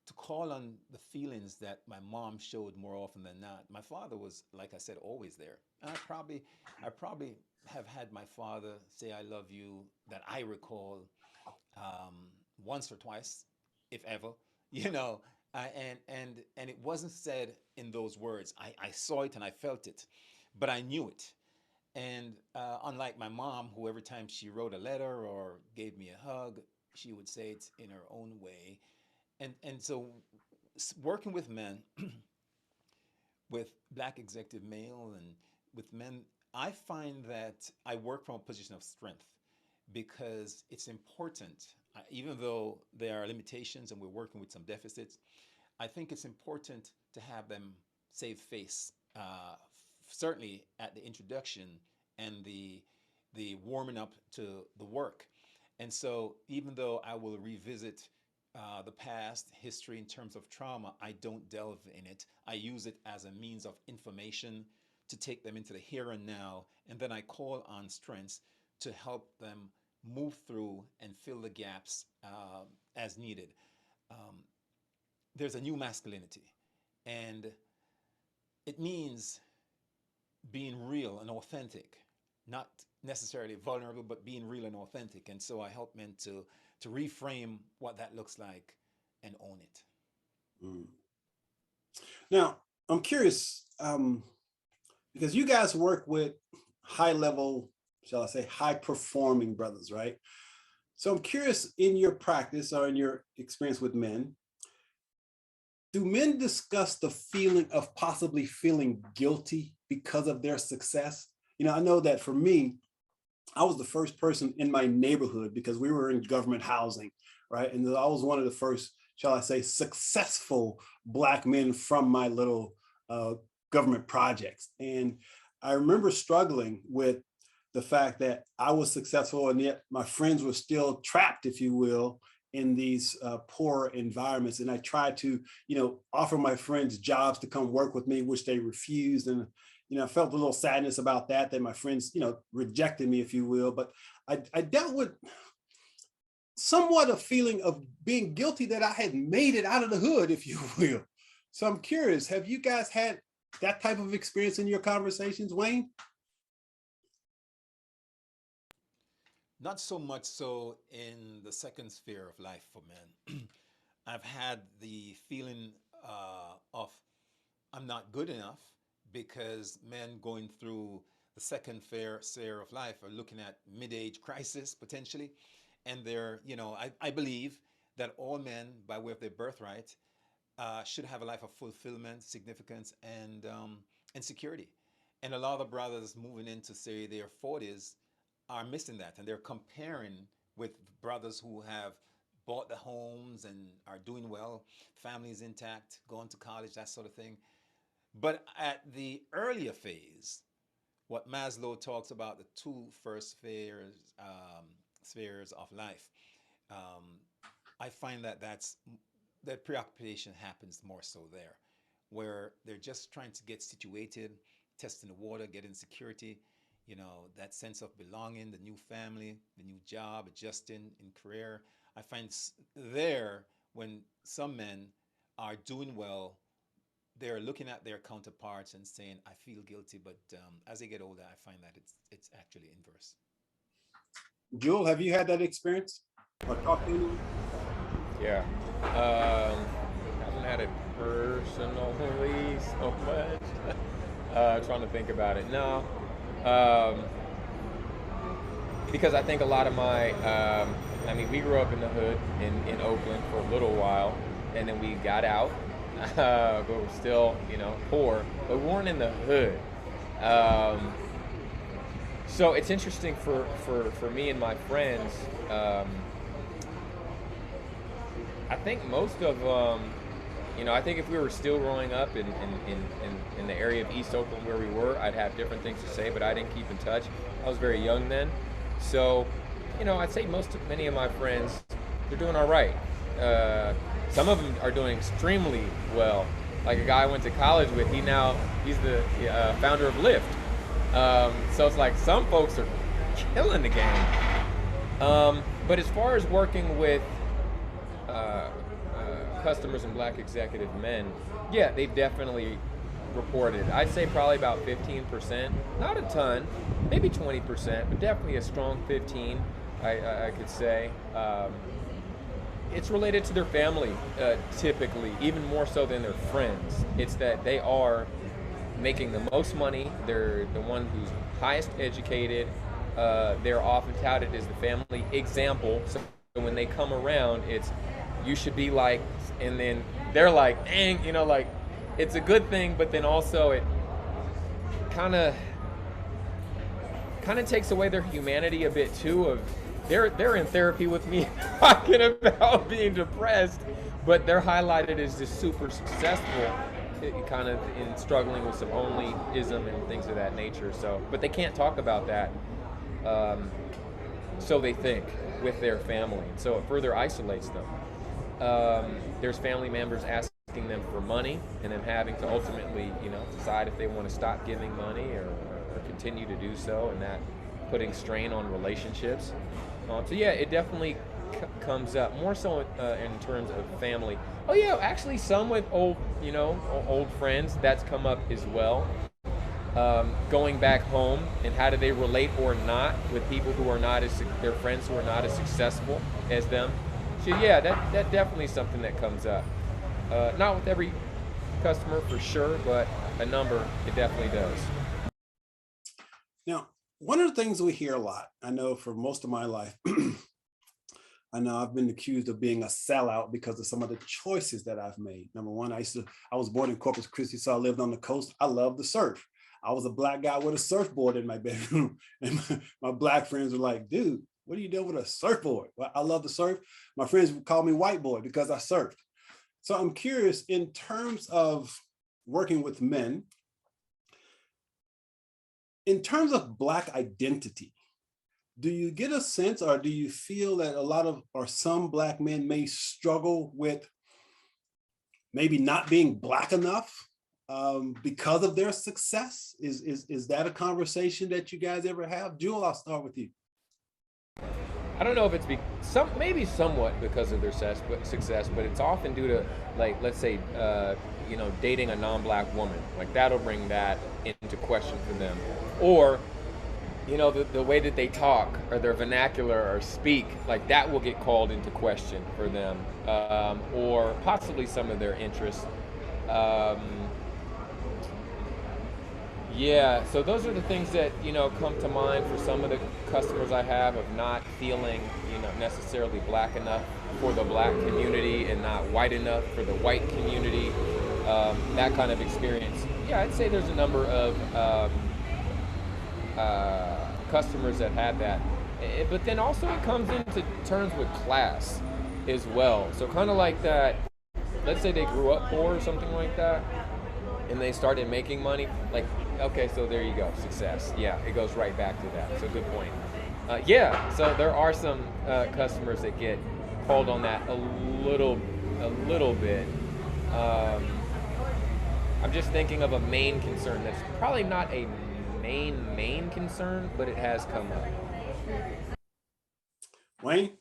to call on the feelings that my mom showed more often than not. My father was, like I said, always there. And I probably have had my father say "I love you" that I recall once or twice, if ever. You know, and it wasn't said in those words. I saw it and I felt it, but I knew it. And unlike my mom, who every time she wrote a letter or gave me a hug, she would say it in her own way. And so working with men, with Black executive male and with men, I find that I work from a position of strength, because it's important, even though there are limitations and we're working with some deficits, I think it's important to have them save face, certainly at the introduction and the warming up to the work. And so even though I will revisit the past history in terms of trauma, I don't delve in it. I use it as a means of information to take them into the here and now, and then I call on strengths to help them move through and fill the gaps as needed. Um, there's a new masculinity, and it means being real and authentic, not necessarily vulnerable, but being real and authentic. And so I help men to reframe what that looks like and own it. Mm. Now, I'm curious, because you guys work with high level, shall I say, high performing brothers, right? So I'm curious, in your practice or in your experience with men, do men discuss the feeling of possibly feeling guilty because of their success? You know, I know that for me, I was the first person in my neighborhood because we were in government housing, right? And I was one of the first, shall I say, successful Black men from my little government projects. And I remember struggling with the fact that I was successful and yet my friends were still trapped, if you will, in these poor environments. And I tried to, you know, offer my friends jobs to come work with me, which they refused. And you know, I felt a little sadness about that, that my friends, you know, rejected me, if you will. But I dealt with somewhat a feeling of being guilty that I had made it out of the hood, if you will. So I'm curious, have you guys had that type of experience in your conversations, Wayne? Not so much so in the second sphere of life for men. I've had the feeling of I'm not good enough because men going through the second sphere of life are looking at mid-age crisis potentially. And they're, you know, I believe that all men, by way of their birthright, should have a life of fulfillment, significance, and security. And a lot of the brothers moving into, say, their 40s are missing that. And they're comparing with brothers who have bought the homes and are doing well, families intact, going to college, that sort of thing. But at the earlier phase, what Maslow talks about, the two first spheres of life, um, I find that that preoccupation happens more so there, where they're just trying to get situated, testing the water, getting security, you know, that sense of belonging, the new family, the new job, adjusting in career. I find there when some men are doing well, they're looking at their counterparts and saying, "I feel guilty," but as they get older, I find that it's actually inverse. Jewel, have you had that experience or talked to anyone? Yeah. Haven't had it personally so much. Trying to think about it. No. Um, because I think a lot of my, I mean, we grew up in the hood in Oakland for a little while, and then we got out, but we're still, you know, poor, but we weren't in the hood. Um, so it's interesting for me and my friends. I think most of you know, I think if we were still growing up in the area of East Oakland where we were, I'd have different things to say, but I didn't keep in touch. I was very young then. So, you know, I'd say many of my friends, they're doing all right. Some of them are doing extremely well. Like a guy I went to college with, he's the founder of Lyft. So it's like some folks are killing the game. But as far as working with customers and Black executive men, yeah, they definitely reported. I'd say probably about 15%, not a ton, maybe 20%, but definitely a strong 15, I could say. It's related to their family, typically, even more so than their friends. It's that they are making the most money, they're the one who's highest educated, they're often touted as the family example, so when they come around, it's you should be like, and then they're like, dang, you know, like, it's a good thing, but then also it kind of takes away their humanity a bit too. Of they're in therapy with me talking about being depressed, but they're highlighted as just super successful, kind of in struggling with some onlyism and things of that nature. So, but they can't talk about that, so they think, with their family. So it further isolates them. There's family members asking them for money and them having to ultimately, you know, decide if they want to stop giving money or continue to do so, and that putting strain on relationships. So yeah, it definitely comes up more so in terms of family. Oh yeah, actually some with old friends, that's come up as well. Going back home and how do they relate or not with people who are not their friends who are not as successful as them. So yeah, that definitely is something that comes up. Not with every customer for sure, but a number, it definitely does. Now, one of the things we hear a lot, I know for most of my life, I know I've been accused of being a sellout because of some of the choices that I've made. Number one, I was born in Corpus Christi, so I lived on the coast. I love the surf. I was a black guy with a surfboard in my bedroom. And my black friends were like, dude, what are you doing with a surfboard? Well, I love to surf. My friends would call me white boy because I surfed. So I'm curious, in terms of working with men, in terms of Black identity, do you get a sense, or do you feel that a lot of, or some Black men may struggle with maybe not being Black enough because of their success? Is that a conversation that you guys ever have? Jewel, I'll start with you. I don't know if it's maybe somewhat because of their success, but it's often due to, like, let's say, dating a non-Black woman. Like, that'll bring that into question for them. Or, the way that they talk or their vernacular or speak, like, that will get called into question for them. Or possibly some of their interests. Yeah, so those are the things that, come to mind for some of the customers I have, of not feeling, necessarily Black enough for the Black community and not white enough for the white community, that kind of experience. Yeah, I'd say there's a number of customers that had that. But then also it comes into terms with class as well. So kind of like that, let's say they grew up poor or something like that, and they started making money, like, okay, so there you go, success. Yeah, it goes right back to that. So good point. So there are some customers that get called on that a little bit. I'm just thinking of a main concern that's probably not a main concern, but it has come up. Wayne?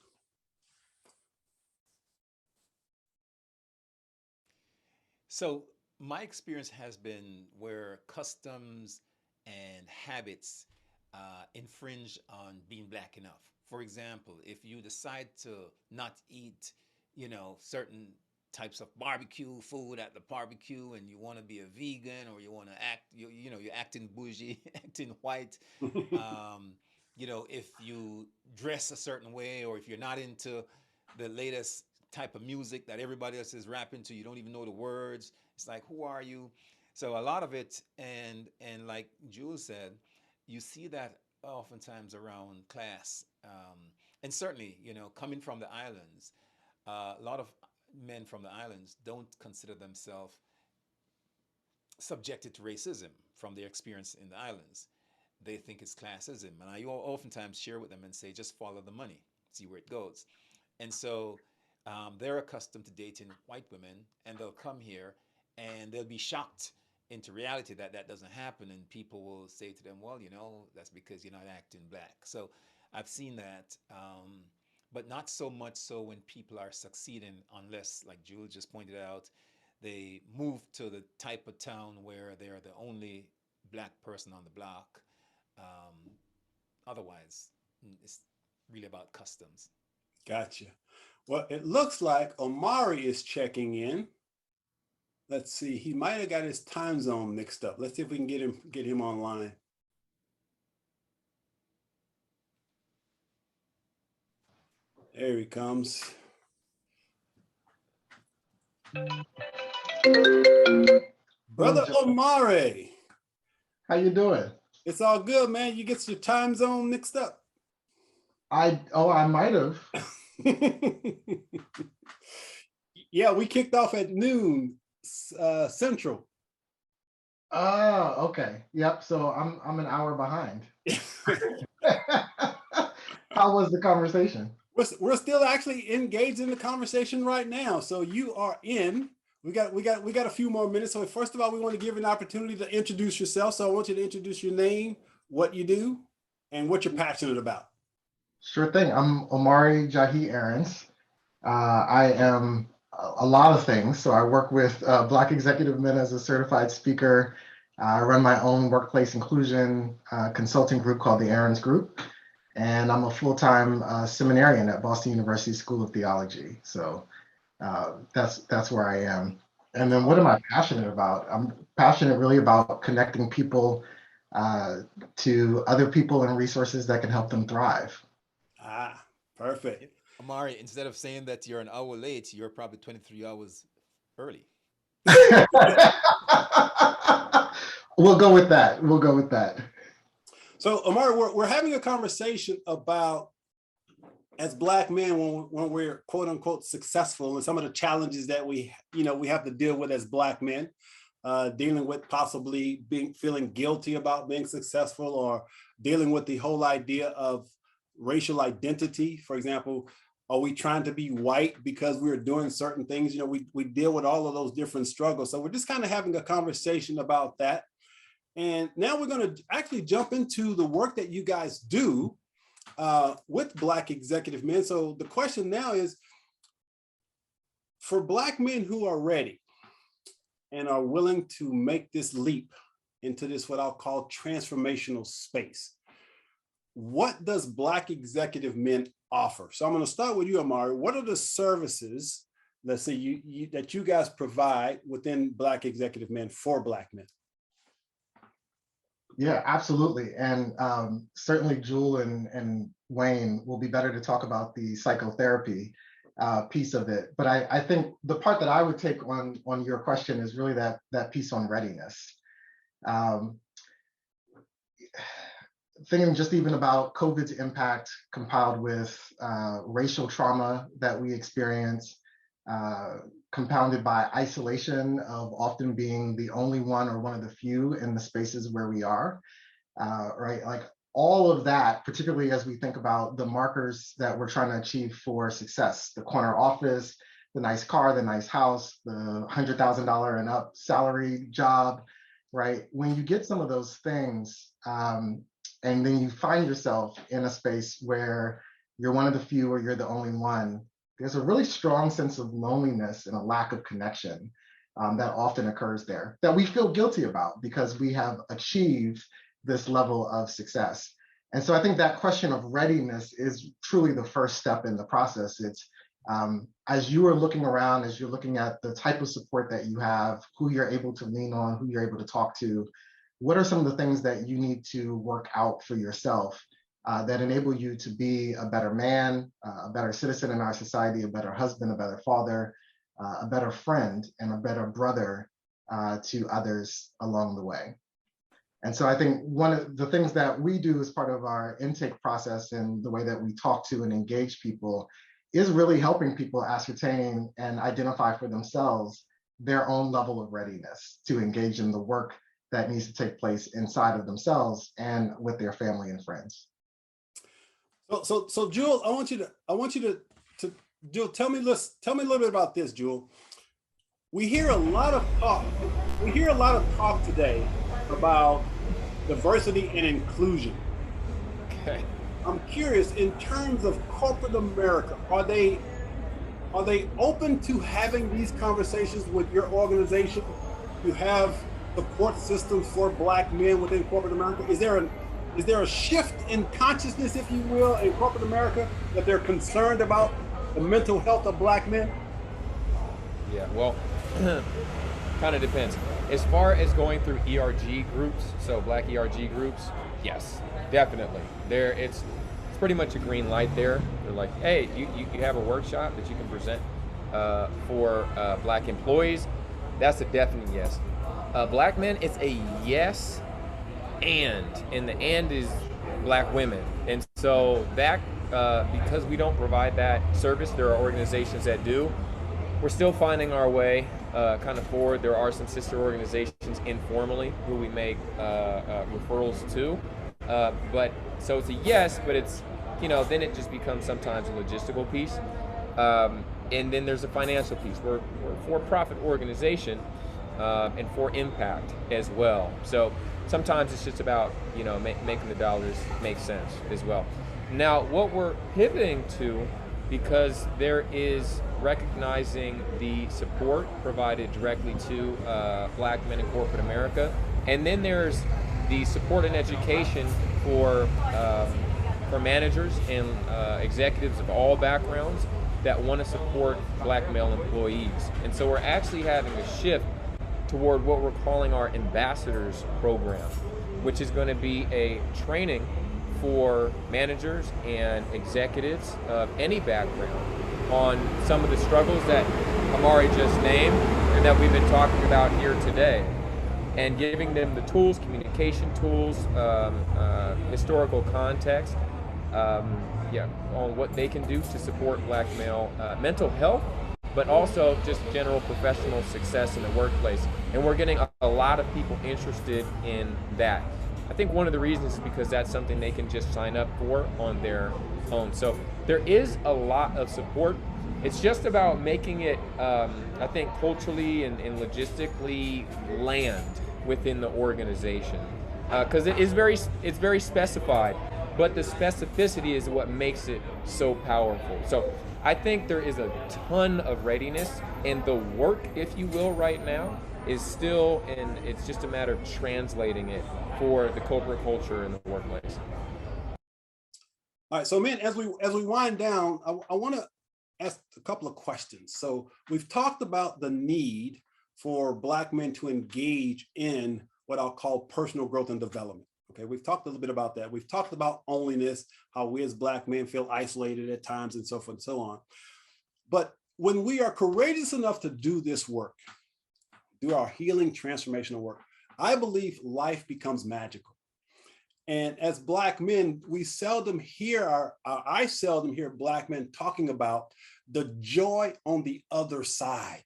So my experience has been where customs and habits infringe on being Black enough. For example, if you decide to not eat, certain types of barbecue food at the barbecue, and you want to be a vegan, or you want to act, you're acting bougie, acting white. If you dress a certain way, or if you're not into the latest type of music that everybody else is rapping to, you don't even know the words. It's like, who are you? So a lot of it, and like Jules said, you see that oftentimes around class, and certainly, coming from the islands, a lot of men from the islands don't consider themselves subjected to racism from their experience in the islands. They think it's classism, and I oftentimes share with them and say, just follow the money, see where it goes. And so they're accustomed to dating white women, and they'll come here and they'll be shocked into reality that that doesn't happen, and people will say to them, well, that's because you're not acting Black. So I've seen that, but not so much so when people are succeeding, unless, like Jules just pointed out, they move to the type of town where they're the only Black person on the block. Otherwise, it's really about customs. Gotcha. Well, it looks like Omari is checking in. Let's see, he might have got his time zone mixed up. Let's see if we can get him online. There he comes. Brother Omari. How you doing? It's all good, man. You get your time zone mixed up. I might have. Yeah, we kicked off at noon Central. Oh, okay. Yep. So I'm an hour behind. How was the conversation? We're still actually engaged in the conversation right now. So you are in. We got a few more minutes. So first of all, we want to give you an opportunity to introduce yourself. So I want you to introduce your name, what you do, and what you're passionate about. Sure thing. I'm Omari Jahi Aarons. I am a lot of things. So I work with Black executive men as a certified speaker. I run my own workplace inclusion consulting group called the Aarons Group. And I'm a full-time seminarian at Boston University School of Theology. So that's where I am. And then what am I passionate about? I'm passionate really about connecting people to other people and resources that can help them thrive. Ah, perfect. Omari, instead of saying that you're an hour late, you're probably 23 hours early. We'll go with that. We'll go with that. So, Amari, we're having a conversation about, as Black men, when we're quote unquote successful, and some of the challenges that we have to deal with as Black men, dealing with possibly feeling guilty about being successful, or dealing with the whole idea of racial identity. For example, are we trying to be white because we're doing certain things? We deal with all of those different struggles. So we're just kind of having a conversation about that. And now we're going to actually jump into the work that you guys do with Black executive men. So the question now is, for Black men who are ready and are willing to make this leap into this, what I'll call transformational space, what does Black executive men offer? So I'm going to start with you, Amari. What are the services, let's say, that you guys provide within Black executive men for Black men? Yeah, absolutely. And certainly Jewel and Wayne will be better to talk about the psychotherapy piece of it. But I think the part that I would take on your question is really that piece on readiness. Thinking just even about COVID's impact compiled with racial trauma that we experience, compounded by isolation of often being the only one or one of the few in the spaces where we are, right? Like all of that, particularly as we think about the markers that we're trying to achieve for success, the corner office, the nice car, the nice house, the $100,000 and up salary job, right? When you get some of those things, and then you find yourself in a space where you're one of the few or you're the only one, there's a really strong sense of loneliness and a lack of connection that often occurs there that we feel guilty about because we have achieved this level of success. And so I think that question of readiness is truly the first step in the process. It's as you are looking around, as you're looking at the type of support that you have, who you're able to lean on, who you're able to talk to, what are some of the things that you need to work out for yourself that enable you to be a better man, a better citizen in our society, a better husband, a better father, a better friend, and a better brother to others along the way. And so I think one of the things that we do as part of our intake process and the way that we talk to and engage people is really helping people ascertain and identify for themselves their own level of readiness to engage in the work that needs to take place inside of themselves and with their family and friends. So Jewel, I want you to Jewel, tell me a little bit about this, Jewel. We hear a lot of talk today about diversity and inclusion. Okay. I'm curious, in terms of corporate America, are they open to having these conversations with your organization? You have support systems for Black men within corporate America? Is there a shift in consciousness, if you will, in corporate America, that they're concerned about the mental health of Black men? Yeah, well, kind of depends. As far as going through ERG groups, so Black ERG groups, yes, definitely. It's pretty much a green light there. They're like, hey, you have a workshop that you can present for Black employees. That's a definite yes. Black men, it's a yes, and the and is Black women. And so that, because we don't provide that service, there are organizations that do. We're still finding our way kind of forward. There are some sister organizations informally who we make referrals to. But so it's a yes, but it's, then it just becomes sometimes a logistical piece. And then there's a financial piece. We're a for-profit organization and for impact as well. So sometimes it's just about, making the dollars make sense as well. Now, what we're pivoting to, because there is recognizing the support provided directly to Black men in corporate America, and then there's the support and education for managers and executives of all backgrounds that want to support Black male employees. And so we're actually having a shift toward what we're calling our ambassadors program, which is going to be a training for managers and executives of any background on some of the struggles that Amari just named and that we've been talking about here today. and giving them the tools, communication tools, historical context, on what they can do to support black male mental health, but also just general professional success in the workplace. And we're getting a lot of people interested in that. I think one of the reasons is because that's something they can just sign up for on their own. So there is a lot of support. It's just about making it, I think, culturally and logistically land within the organization, because it's very specified, but the specificity is what makes it so powerful. So I think there is a ton of readiness, and the work, if you will, right now is still, and it's just a matter of translating it for the corporate culture in the workplace. All right, so man, as we wind down, I want to ask a couple of questions. So we've talked about the need for Black men to engage in what I'll call personal growth and development. Okay, we've talked a little bit about that. We've talked about loneliness, how we as Black men feel isolated at times, and so forth and so on. But when we are courageous enough to do this work, do our healing transformational work, I believe life becomes magical. And as Black men, I seldom hear Black men talking about the joy on the other side,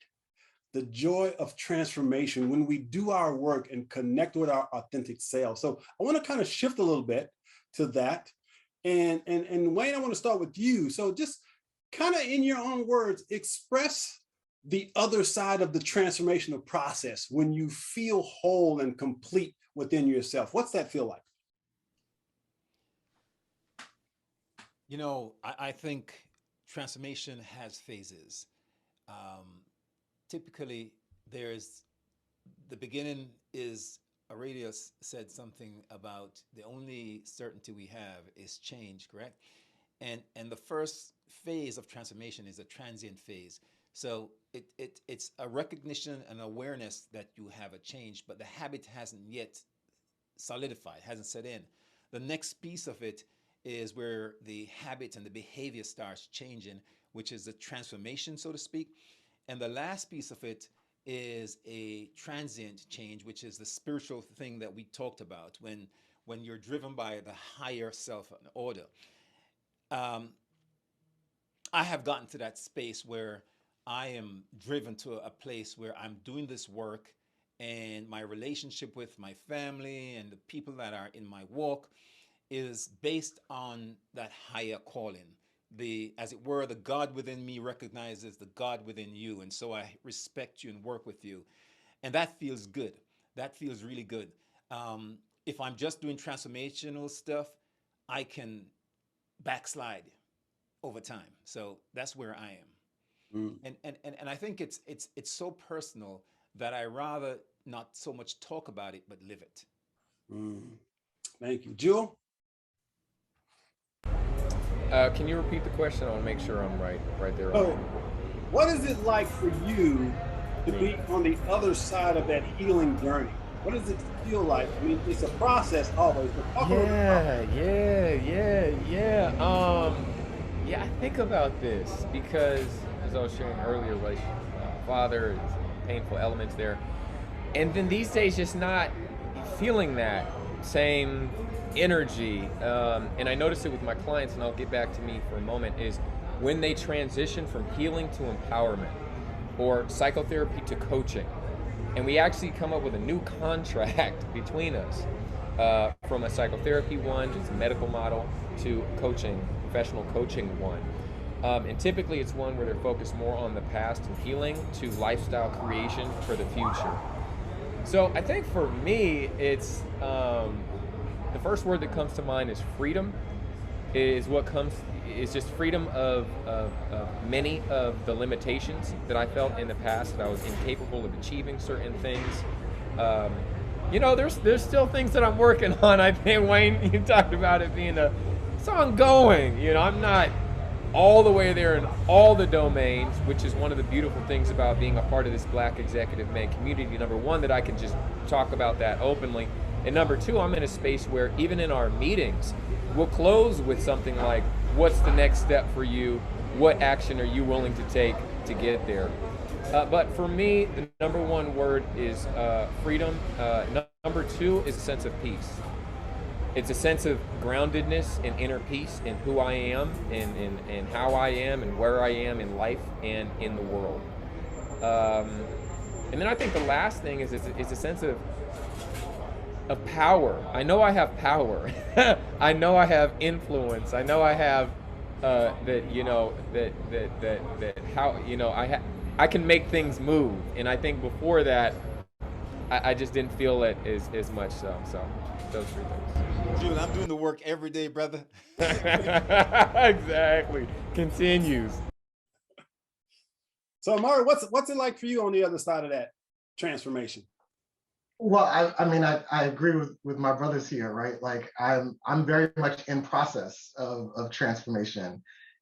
the joy of transformation when we do our work and connect with our authentic selves. So I want to kind of shift a little bit to that. And Wayne, I want to start with you. So just kind of in your own words, express the other side of the transformational process when you feel whole and complete within yourself. What's that feel like? You know, I think transformation has phases. Typically, there's the beginning is, Aurelius said something about the only certainty we have is change, correct? And the first phase of transformation is a transient phase. So it's a recognition and awareness that you have a change, but the habit hasn't yet solidified, hasn't set in. The next piece of it is where the habit and the behavior starts changing, which is the transformation, so to speak. And the last piece of it is a transient change, which is the spiritual thing that we talked about when you're driven by the higher self and order. I have gotten to that space where I am driven to a place where I'm doing this work, and my relationship with my family and the people that are in my walk is based on that higher calling. As it were, the God within me recognizes the God within you. And so I respect you and work with you. And that feels good. That feels really good. If I'm just doing transformational stuff, I can backslide over time. So that's where I am. And I think it's so personal that I rather not so much talk about it, but live it. Thank you. Jewel? Can you repeat the question? I want to make sure I'm right there. So, what is it like for you to be on the other side of that healing journey? What does it feel like? I mean, it's a process always. But I think about this because, as I was sharing earlier, relationship with my father, and painful elements there, and then these days just not feeling that same energy, and I notice it with my clients, and I'll get back to me for a moment, is when they transition from healing to empowerment or psychotherapy to coaching, and we actually come up with a new contract between us, from a psychotherapy one, it's a medical model, to coaching, professional coaching one. And typically it's one where they're focused more on the past and healing to lifestyle creation for the future. So I think for me, it's the first word that comes to mind is freedom. Is just freedom of many of the limitations that I felt in the past, that I was incapable of achieving certain things. There's still things that I'm working on. I think, Wayne, you talked about it being it's ongoing. I'm not all the way there in all the domains, which is one of the beautiful things about being a part of this Black executive men community. Number one, that I can just talk about that openly. And number two, I'm in a space where even in our meetings, we'll close with something like, what's the next step for you? What action are you willing to take to get there? But for me, the number one word is freedom. Number two is a sense of peace. It's a sense of groundedness and inner peace in who I am and how I am and where I am in life and in the world. And then I think the last thing is a sense of power. I know I have power. I know I have influence. I know I have that how I can make things move. And I think before that, I just didn't feel it as much. So those three things. Dude, I'm doing the work every day, brother. Exactly. Continues. So Amari, what's it like for you on the other side of that transformation? Well, I mean, I agree with my brothers here, right? Like I'm very much in process of transformation.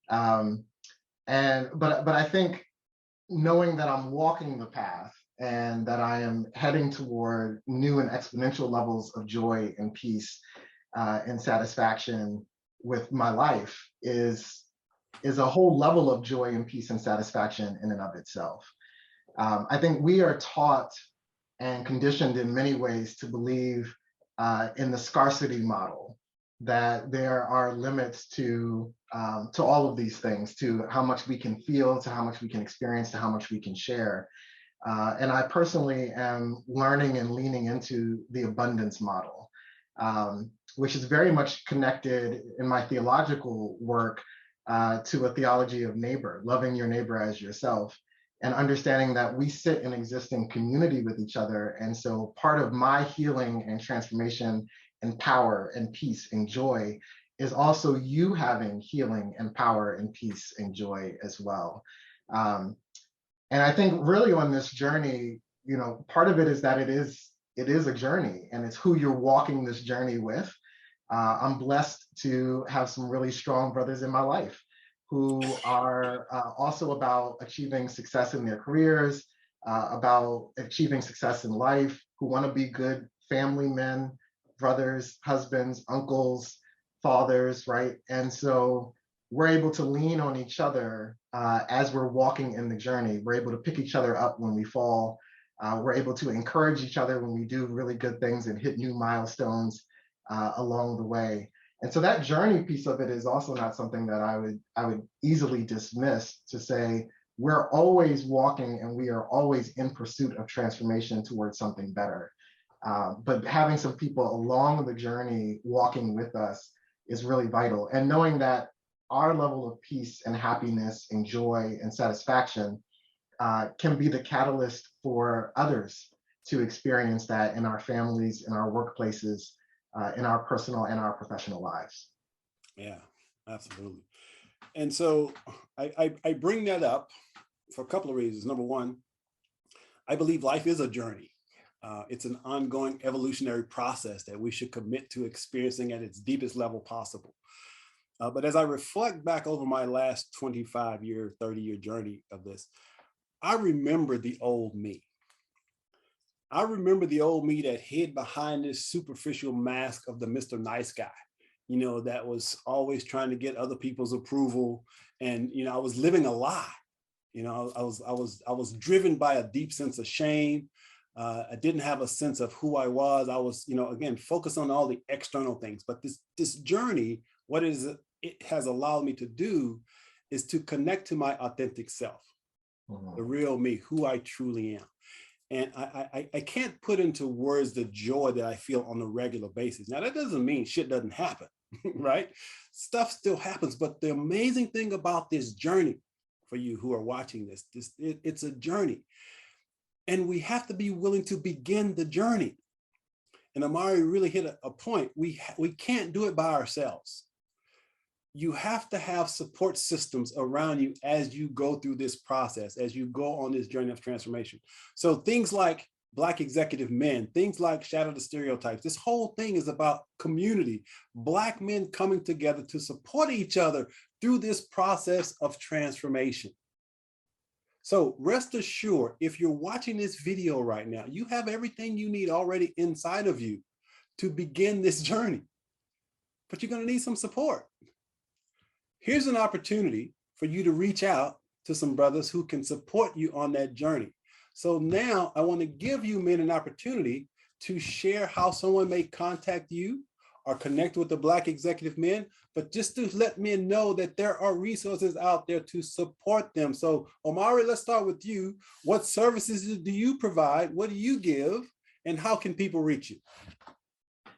Um, but I think knowing that I'm walking the path and that I am heading toward new and exponential levels of joy and peace and satisfaction with my life is a whole level of joy and peace and satisfaction in and of itself. I think we are taught and conditioned in many ways to believe in the scarcity model, that there are limits to all of these things, to how much we can feel, to how much we can experience, to how much we can share. And I personally am learning and leaning into the abundance model, which is very much connected in my theological work to a theology of neighbor, loving your neighbor as yourself, and understanding that we sit and exist in community with each other. And so part of my healing and transformation and power and peace and joy is also you having healing and power and peace and joy as well. And I think really on this journey, part of it is that it is a journey, and it's who you're walking this journey with. I'm blessed to have some really strong brothers in my life who are also about achieving success in their careers, about achieving success in life, who want to be good family men, brothers, husbands, uncles, fathers, right? And so we're able to lean on each other as we're walking in the journey. We're able to pick each other up when we fall. We're able to encourage each other when we do really good things and hit new milestones along the way. And so that journey piece of it is also not something that I would easily dismiss, to say we're always walking and we are always in pursuit of transformation towards something better. But having some people along the journey walking with us is really vital. And knowing that our level of peace and happiness and joy and satisfaction can be the catalyst for others to experience that in our families, in our workplaces, in our personal and our professional lives. Yeah, absolutely. And so I bring that up for a couple of reasons. Number one, I believe life is a journey. It's an ongoing evolutionary process that we should commit to experiencing at its deepest level possible. But as I reflect back over my last 25-year, 30-year journey of this, I remember the old me. I remember the old me that hid behind this superficial mask of the Mr. Nice Guy, that was always trying to get other people's approval. And, I was living a lie. I was driven by a deep sense of shame. I didn't have a sense of who I was. I was, again, focused on all the external things. But this journey, what it has allowed me to do is to connect to my authentic self, the real me, who I truly am. And I can't put into words the joy that I feel on a regular basis. Now, that doesn't mean shit doesn't happen, right? Stuff still happens. But the amazing thing about this journey, for you who are watching this, it's a journey. And we have to be willing to begin the journey. And Amari really hit a point. We can't do it by ourselves. You have to have support systems around you as you go through this process, as you go on this journey of transformation. So things like Black executive men, things like Shatter the Stereotypes, this whole thing is about community, Black men coming together to support each other through this process of transformation. So rest assured, if you're watching this video right now, you have everything you need already inside of you to begin this journey, but you're going to need some support. Here's an opportunity for you to reach out to some brothers who can support you on that journey. So now I want to give you men an opportunity to share how someone may contact you or connect with the Black executive men, but just to let men know that there are resources out there to support them. So Omari, let's start with you. What services do you provide? What do you give? And how can people reach you?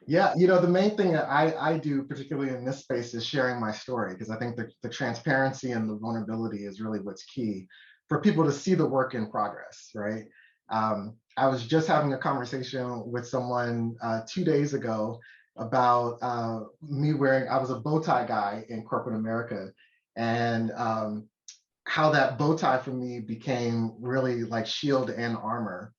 Yeah, you know, the main thing that I do, particularly in this space, is sharing my story, because I think the transparency and the vulnerability is really what's key for people to see the work in progress, right? I was just having a conversation with someone 2 days ago about me wearing, I was a bow tie guy in corporate America, and how that bow tie for me became really like shield and armor,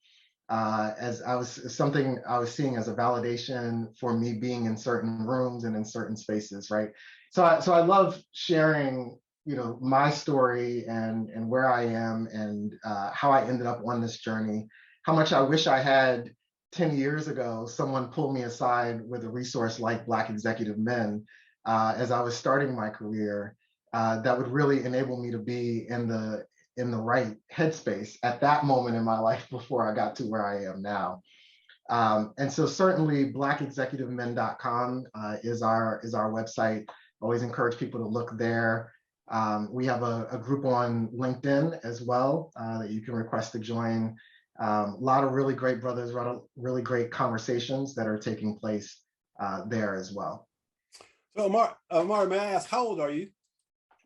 as I was something I was seeing as a validation for me being in certain rooms and in certain spaces, right? So I love sharing, you know, my story and where I am and how I ended up on this journey. How much I wish I had 10 years ago, someone pulled me aside with a resource like Black Executive Men as I was starting my career, that would really enable me to be in the right headspace at that moment in my life before I got to where I am now. And so certainly blackexecutivemen.com is our website. Always encourage people to look there. We have a group on LinkedIn as well that you can request to join. A lot of really great brothers, a lot of really great conversations that are taking place there as well. So Omar, may I ask, how old are you?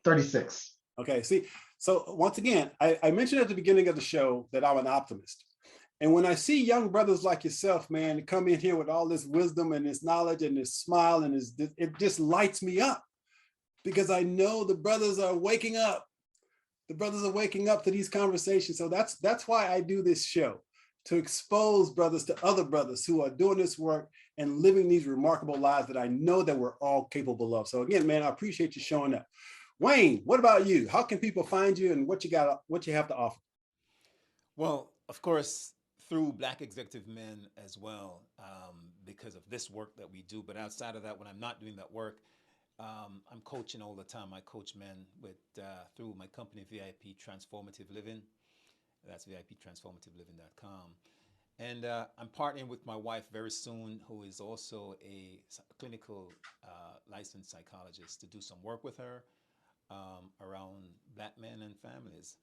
36. Okay, see, so once again, I mentioned at the beginning of the show that I'm an optimist. And when I see young brothers like yourself, man, come in here with all this wisdom and this knowledge and this smile and it just lights me up, because I know the brothers are waking up. The brothers are waking up to these conversations. So that's why I do this show, to expose brothers to other brothers who are doing this work and living these remarkable lives that I know that we're all capable of. So again, man, I appreciate you showing up. Wayne, what about you? How can people find you and what you have to offer? Well, of course, through Black Executive Men as well, because of this work that we do. But outside of that, when I'm not doing that work, I'm coaching all the time. I coach men with through my company, VIP Transformative Living. That's VIPtransformativeliving.com. And I'm partnering with my wife very soon, who is also a clinical licensed psychologist, to do some work with her around Black men and families.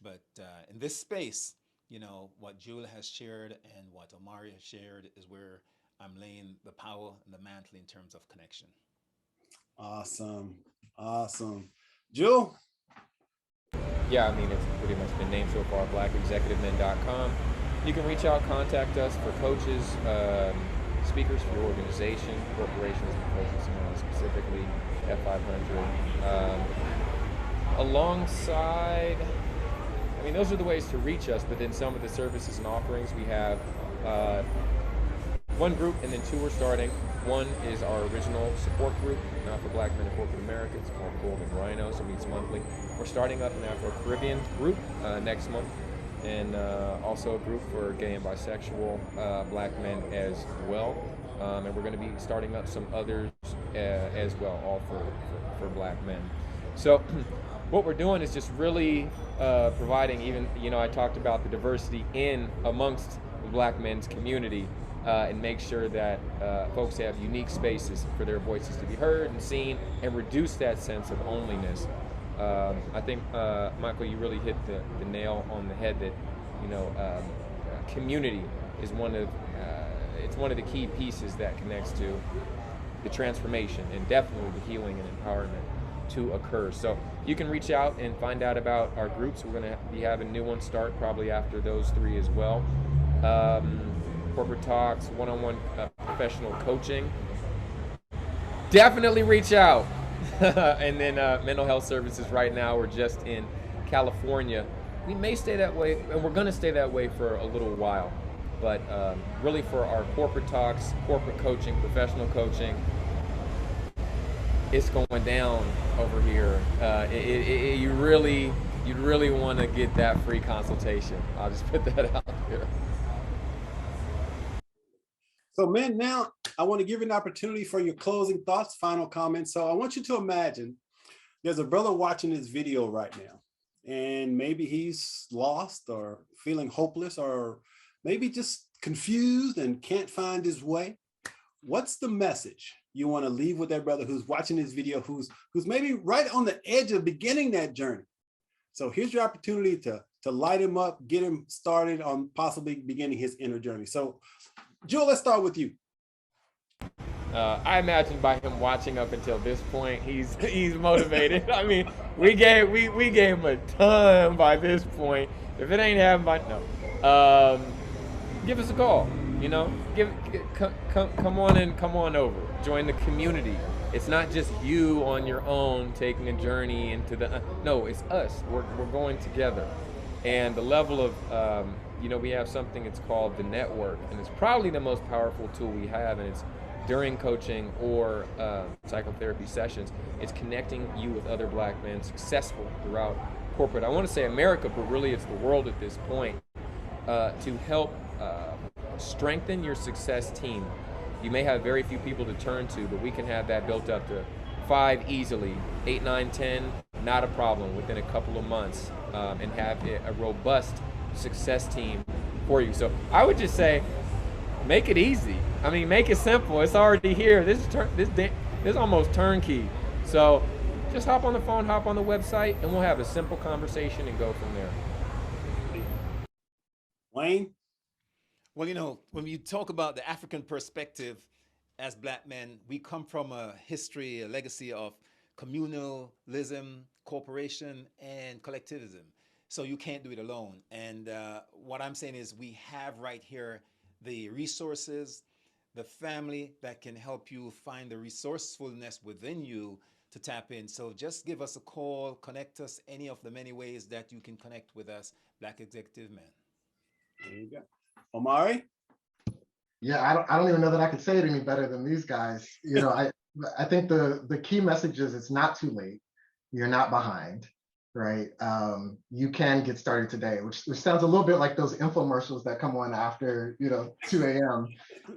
But in this space, you know, what Jewel has shared and what Omari has shared is where I'm laying the power and the mantle in terms of connection. Awesome. Awesome. Jewel? Yeah, I mean, it's pretty much been named so far, blackexecutivemen.com. You can reach out, contact us for coaches, speakers for your organization, corporations, we're focusing on specifically F500. Alongside, I mean, those are the ways to reach us, but then some of the services and offerings we have, one group and then two we're starting. One is our original support group for Black men in corporate America. It's called Golden Rhino, so it meets monthly. We're starting up an Afro-Caribbean group next month, and also a group for gay and bisexual Black men as well. And we're going to be starting up some others as well, all for Black men. So what we're doing is just really providing, even, you know, I talked about the diversity in amongst the Black men's community, and make sure that folks have unique spaces for their voices to be heard and seen, and reduce that sense of onlyness. I think, Michael, you really hit the nail on the head that, you know, community is one of the key pieces that connects to the transformation and definitely the healing and empowerment to occur. So you can reach out and find out about our groups. We're going to be having new ones start probably after those three as well. Corporate talks, one-on-one professional coaching. Definitely reach out. And then mental health services right now, we're just in California. We may stay that way, and we're going to stay that way for a little while. But really for our corporate talks, corporate coaching, professional coaching, it's going down over here. You'd really want to get that free consultation. I'll just put that out there. So men, now I want to give you an opportunity for your closing thoughts, final comments. So I want you to imagine there's a brother watching this video right now, and maybe he's lost or feeling hopeless or maybe just confused and can't find his way. What's the message you want to leave with that brother who's watching this video, who's maybe right on the edge of beginning that journey? So here's your opportunity to light him up, get him started on possibly beginning his inner journey. So Jewel, let's start with you. I imagine by him watching up until this point, he's motivated. I mean, we gave him a ton by this point. If it ain't happened by give us a call. You know, come on over. Join the community. It's not just you on your own taking a journey into the. No, it's us. We're going together, and the level of we have something. It's called the network, and it's probably the most powerful tool we have, and it's during coaching or psychotherapy sessions. It's connecting you with other black men successful throughout corporate. I want to say America, but really it's the world at this point, to help strengthen your success team. You may have very few people to turn to, but we can have that built up to 5 easily, 8, 9, 10, not a problem within a couple of months, and have a robust success team for you. So I would just say, make it easy. I mean, make it simple. It's already here. This is almost turnkey. So just hop on the phone, hop on the website, and we'll have a simple conversation and go from there. Wayne? Well, when you talk about the African perspective as black men, we come from a history, a legacy of communalism, cooperation, and collectivism. So you can't do it alone. And what I'm saying is we have right here the resources, the family that can help you find the resourcefulness within you to tap in. So just give us a call, connect us any of the many ways that you can connect with us, Black Executive Men. There you go. Omari? Yeah, I don't even know that I could say it any better than these guys. I think the key message is it's not too late. You're not behind, right? You can get started today, which sounds a little bit like those infomercials that come on after 2 a.m.,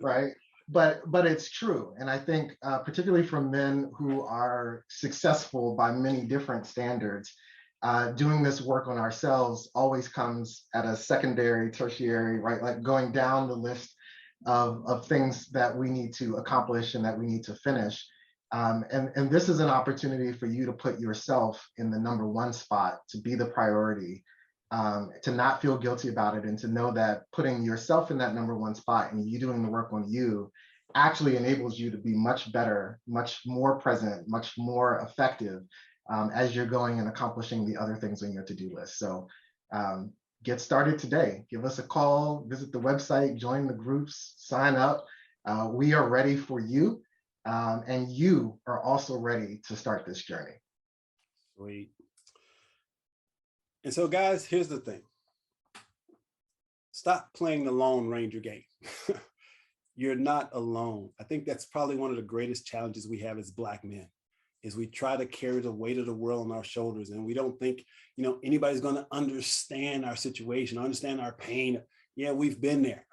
right? But it's true, and I think particularly from men who are successful by many different standards, doing this work on ourselves always comes at a secondary, tertiary, right? Like going down the list of things that we need to accomplish and that we need to finish. And this is an opportunity for you to put yourself in the number one spot, to be the priority, to not feel guilty about it, and to know that putting yourself in that number one spot and you doing the work on you actually enables you to be much better, much more present, much more effective as you're going and accomplishing the other things on your to-do list. So get started today. Give us a call, visit the website, join the groups, sign up. We are ready for you. And you are also ready to start this journey. Sweet. And so guys, here's the thing. Stop playing the Lone Ranger game. You're not alone. I think that's probably one of the greatest challenges we have as Black men, is we try to carry the weight of the world on our shoulders, and we don't think, anybody's going to understand our situation, understand our pain. Yeah, we've been there.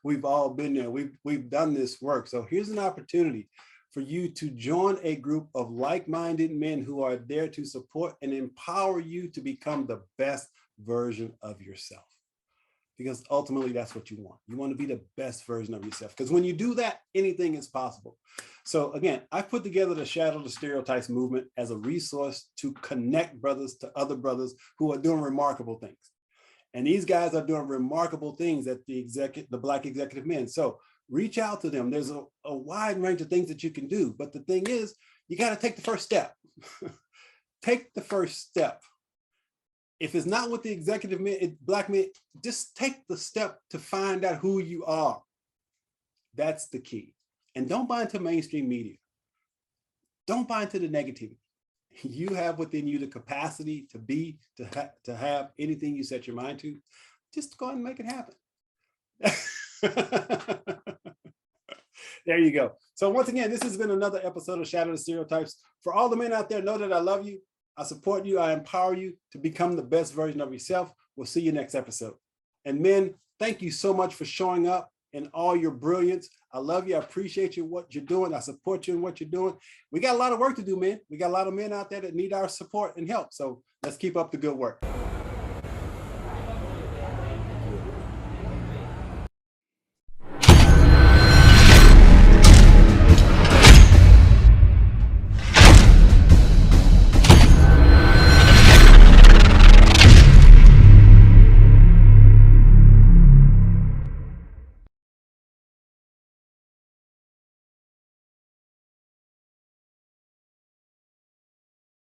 We've all been there. We've done this work. So here's an opportunity for you to join a group of like-minded men who are there to support and empower you to become the best version of yourself. Because ultimately that's what you want. You want to be the best version of yourself. Because when you do that, anything is possible. So again, I put together the Shadow the Stereotypes movement as a resource to connect brothers to other brothers who are doing remarkable things. And these guys are doing remarkable things at the Black Executive Men. So reach out to them. There's a wide range of things that you can do. But the thing is, you got to take the first step. Take the first step. If it's not with the executive men, Black men, just take the step to find out who you are. That's the key. And don't buy into mainstream media. Don't buy into the negativity. You have within you the capacity to have anything you set your mind to. Just go ahead and make it happen. There you go. So once again, this has been another episode of Shadow the Stereotypes. For all the men out there, know that I love you. I support you. I empower you to become the best version of yourself. We'll see you next episode. And men, thank you so much for showing up in all your brilliance. I love you. I appreciate you, what you're doing. I support you in what you're doing. We got a lot of work to do, man. We got a lot of men out there that need our support and help. So let's keep up the good work.